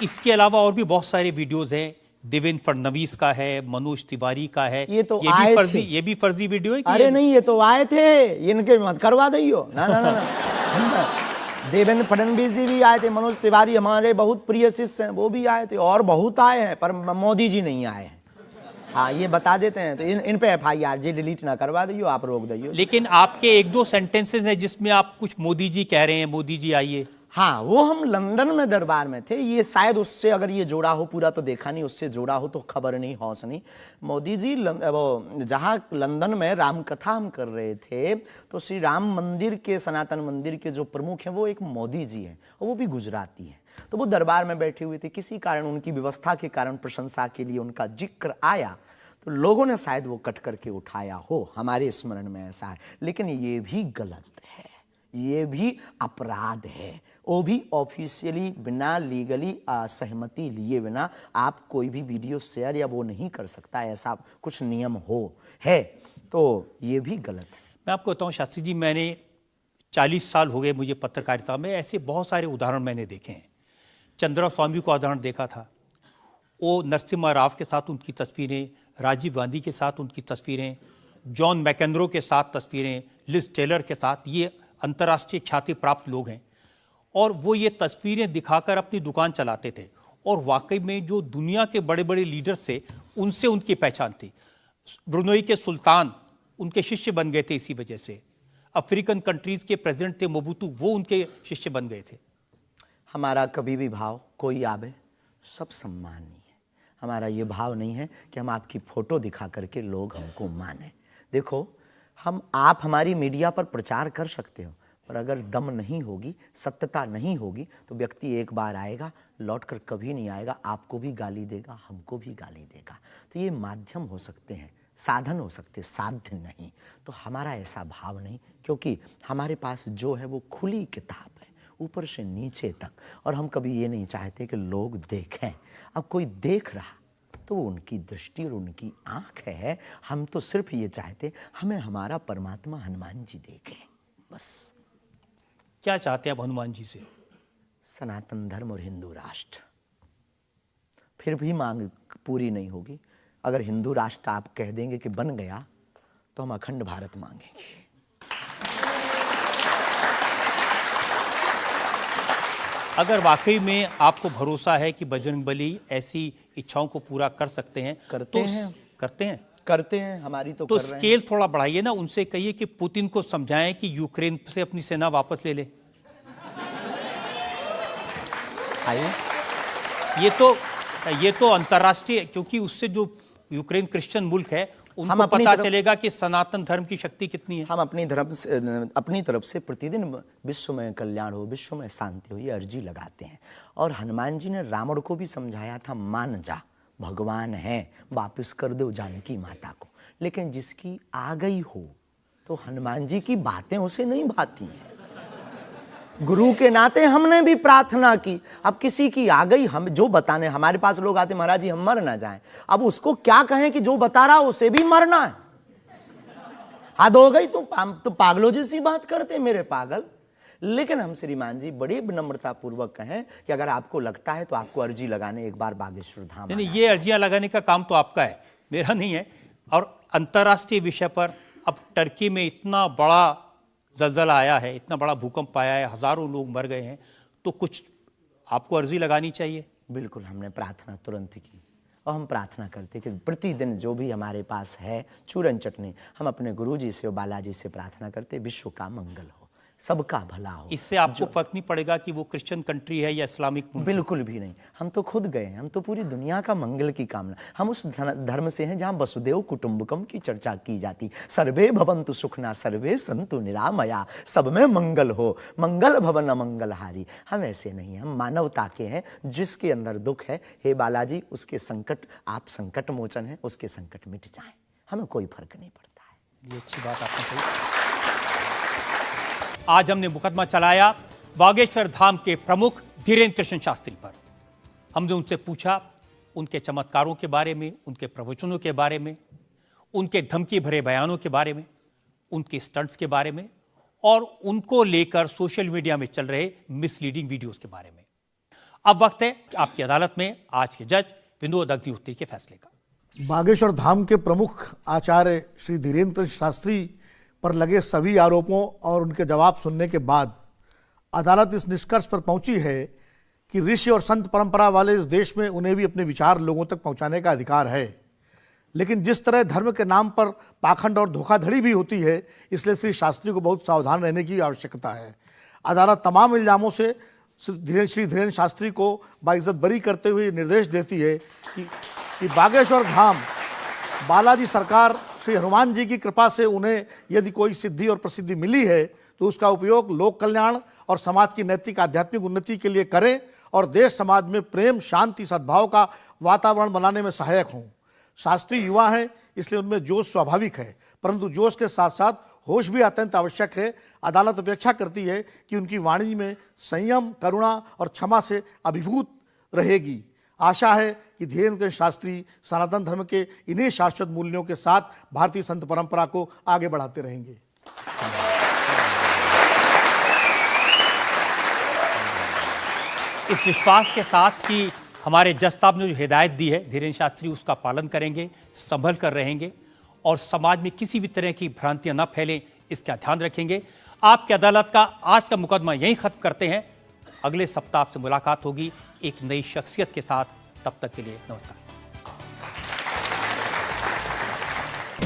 इसके अलावा और भी बहुत सारे वीडियोस हैं। देवेंद्र फडणवीस का है, मनोज तिवारी का है। ये तो आए थे। ये भी फर्जी वीडियो है कि अरे नहीं, ये तो आए थे, इनके मत करवा दियो ना ना ना, ना। देवेंद्र फडणवीस जी भी आए थे, मनोज तिवारी हमारे बहुत प्रिय शिष्य हैं, वो भी आए थे, और बहुत आए हैं, पर मोदी जी नहीं आए हैं। हाँ, ये बता देते हैं। तो इन पे एफआईआर जी डिलीट ना करवा दियो, आप रोक दियो। लेकिन आपके 1-2 सेंटेंसेस हैं जिसमें आप कुछ मोदी जी कह रहे हैं, मोदी जी आइए। हाँ, वो हम लंदन में दरबार में थे, ये शायद उससे अगर ये जोड़ा हो, पूरा तो देखा नहीं, उससे जोड़ा हो तो खबर नहीं, हौस नहीं। मोदी जी वो जहाँ लंदन में राम कथा हम कर रहे थे, तो श्री राम मंदिर के, सनातन मंदिर के जो प्रमुख हैं वो एक मोदी जी हैं, और वो भी गुजराती हैं। तो वो दरबार में बैठे हुए थे, किसी कारण, उनकी व्यवस्था के कारण, प्रशंसा के लिए उनका जिक्र आया, तो लोगों ने शायद वो कट करके उठाया हो, हमारे स्मरण में ऐसा है। लेकिन ये भी गलत है, ये भी अपराध है। वो भी ऑफिशियली, बिना लीगली सहमति लिए बिना आप कोई भी वीडियो शेयर या वो नहीं कर सकता, ऐसा कुछ नियम है, तो ये भी गलत है। मैं आपको बताऊं शास्त्री जी, मैंने 40 साल हो गए मुझे पत्रकारिता में, ऐसे बहुत सारे उदाहरण मैंने देखे हैं। चंद्रा स्वामी को उदाहरण देखा था, वो नरसिम्हा राव के साथ उनकी तस्वीरें, राजीव गांधी के साथ उनकी तस्वीरें, जॉन मैकेंद्रो के साथ तस्वीरें, लिज टेलर के साथ, ये अंतर्राष्ट्रीय ख्याति प्राप्त लोग हैं, और वो ये तस्वीरें दिखाकर अपनी दुकान चलाते थे, और वाकई में जो दुनिया के बड़े बड़े लीडर्स थे उनसे उनकी पहचान थी। ब्रुनई के सुल्तान उनके शिष्य बन गए थे इसी वजह से। अफ्रीकन कंट्रीज़ के प्रेसिडेंट थे मोबुतू, वो उनके शिष्य बन गए थे। हमारा कभी भी भाव, कोई आवे सब सम्मानीय है। हमारा ये भाव नहीं है कि हम आपकी फ़ोटो दिखा करके लोग हमको माने। देखो, आप हमारी मीडिया पर प्रचार कर सकते हो, पर अगर दम नहीं होगी, सत्यता नहीं होगी, तो व्यक्ति एक बार आएगा, लौटकर कभी नहीं आएगा, आपको भी गाली देगा, हमको भी गाली देगा। तो ये माध्यम हो सकते हैं, साधन हो सकते, साध्य नहीं। तो हमारा ऐसा भाव नहीं, क्योंकि हमारे पास जो है वो खुली किताब है, ऊपर से नीचे तक, और हम कभी ये नहीं चाहते कि लोग देखें। अब कोई देख रहा तो वो उनकी दृष्टि और उनकी आंख है। हम तो सिर्फ ये चाहते हमें हमारा परमात्मा हनुमान जी देखे, बस। क्या चाहते हैं आप हनुमान जी से? सनातन धर्म और हिंदू राष्ट्र। फिर भी मांग पूरी नहीं होगी। अगर हिंदू राष्ट्र आप कह देंगे कि बन गया तो हम अखंड भारत मांगेंगे। अगर वाकई में आपको भरोसा है कि बजरंगबली ऐसी इच्छाओं को पूरा कर सकते हैं, करते हैं, हमारी तो तो कर रहे हैं। स्केल थोड़ा बढ़ाइए ना, उनसे कहिए कि पुतिन को समझाएं कि यूक्रेन से अपनी सेना वापस ले ले। आइए, ये तो अंतर्राष्ट्रीय, क्योंकि उससे जो यूक्रेन क्रिश्चियन मुल्क है उनको पता चलेगा कि सनातन धर्म की शक्ति कितनी है। हम अपनी तरफ से प्रतिदिन विश्व में कल्याण हो, विश्व में शांति हो, ये अर्जी लगाते हैं। और हनुमान जी ने रावण को भी समझाया था, मान जा, भगवान है, वापस कर दो जानकी माता को। लेकिन जिसकी आ गई हो तो हनुमान जी की बातें उसे नहीं भाती हैं। गुरु के नाते हमने भी प्रार्थना की। अब किसी की आ गई, हम जो बताने, हमारे पास लोग आते, महाराज जी हम मर ना जाएं। अब उसको क्या कहें कि जो बता रहा उसे भी मरना है? हद हो गई। तो पागलों जैसी बात करते मेरे पागल। लेकिन हम श्रीमान जी बड़ी विनम्रता पूर्वक कहें कि अगर आपको लगता है तो आपको अर्जी लगाने एक बार बागेश्वर धाम। नहीं, ये अर्जियां लगाने का काम तो आपका है, मेरा नहीं है। और अंतर्राष्ट्रीय विषय पर अब टर्की में इतना बड़ा जलजला आया है, इतना बड़ा भूकंप आया है, हजारों लोग मर गए हैं, तो कुछ आपको अर्जी लगानी चाहिए। बिल्कुल, हमने प्रार्थना तुरंत की। और हम प्रार्थना करते कि प्रतिदिन जो भी हमारे पास है चूरन चटनी, हम अपने गुरुजी से और बालाजी से प्रार्थना करते विश्व का मंगल हो, सबका भला हो। इससे आपको फर्क नहीं पड़ेगा कि वो क्रिश्चियन कंट्री है या इस्लामिक मुल्क? बिल्कुल भी नहीं। हम तो खुद गए हैं, हम तो पूरी दुनिया का मंगल की कामना। हम उस धर्म से हैं जहाँ वसुदेव कुटुंबकम की चर्चा की जाती। सर्वे भवन्तु सुखना सर्वे सन्तु निरामया, सब में मंगल हो, मंगल भवन अमंगलहारी। हम ऐसे नहीं हैं, हम मानवता के हैं। जिसके अंदर दुख है, हे बालाजी उसके संकट, आप संकट मोचन है, उसके संकट मिट जाएं, हमें कोई फर्क नहीं पड़ता है। ये अच्छी बात आपने कही। आज हमने मुकदमा चलाया बागेश्वर धाम के प्रमुख धीरेन्द्र कृष्ण शास्त्री पर। हमने उनसे पूछा उनके चमत्कारों के बारे में, उनके प्रवचनों के बारे में, उनके धमकी भरे बयानों के बारे में, उनके स्टंट्स के बारे में और उनको लेकर सोशल मीडिया में चल रहे मिसलीडिंग वीडियोस के बारे में। अब वक्त है आपकी अदालत में आज के जज विनोद अग्निहोत्री के फैसले का। बागेश्वर धाम के प्रमुख आचार्य श्री धीरेन्द्र कृष्ण शास्त्री पर लगे सभी आरोपों और उनके जवाब सुनने के बाद अदालत इस निष्कर्ष पर पहुंची है कि ऋषि और संत परंपरा वाले इस देश में उन्हें भी अपने विचार लोगों तक पहुंचाने का अधिकार है। लेकिन जिस तरह धर्म के नाम पर पाखंड और धोखाधड़ी भी होती है, इसलिए श्री शास्त्री को बहुत सावधान रहने की आवश्यकता है। अदालत तमाम इल्जामों से श्री धीरेन्द्र शास्त्री को बाइज्जत बरी करते हुए निर्देश देती है कि बागेश्वर धाम बालाजी सरकार श्री हनुमान जी की कृपा से उन्हें यदि कोई सिद्धि और प्रसिद्धि मिली है तो उसका उपयोग लोक कल्याण और समाज की नैतिक आध्यात्मिक उन्नति के लिए करें और देश समाज में प्रेम, शांति, सद्भाव का वातावरण बनाने में सहायक हों। शास्त्री युवा हैं, इसलिए उनमें जोश स्वाभाविक है, परंतु जोश के साथ साथ होश भी अत्यंत आवश्यक है। अदालत अपेक्षा करती है कि उनकी वाणी में संयम, करुणा और क्षमा से अभिभूत रहेगी। आशा है कि धीरेन्द्र कृष्ण शास्त्री सनातन धर्म के इन्हीं शाश्वत मूल्यों के साथ भारतीय संत परंपरा को आगे बढ़ाते रहेंगे। इस विश्वास के साथ कि हमारे जज साहब ने जो हिदायत दी है धीरेन्द्र शास्त्री उसका पालन करेंगे, संभल कर रहेंगे और समाज में किसी भी तरह की भ्रांतियां न फैलें, इसका ध्यान रखेंगे। आपकी अदालत का आज का मुकदमा यहीं खत्म करते हैं। अगले सप्ताह आपसे मुलाकात होगी एक नई शख्सियत के साथ। तब तक के लिए नमस्कार।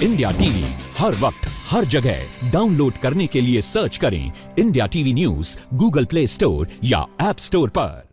इंडिया टीवी हर वक्त हर जगह डाउनलोड करने के लिए सर्च करें India TV news Google play store या ऐप स्टोर पर।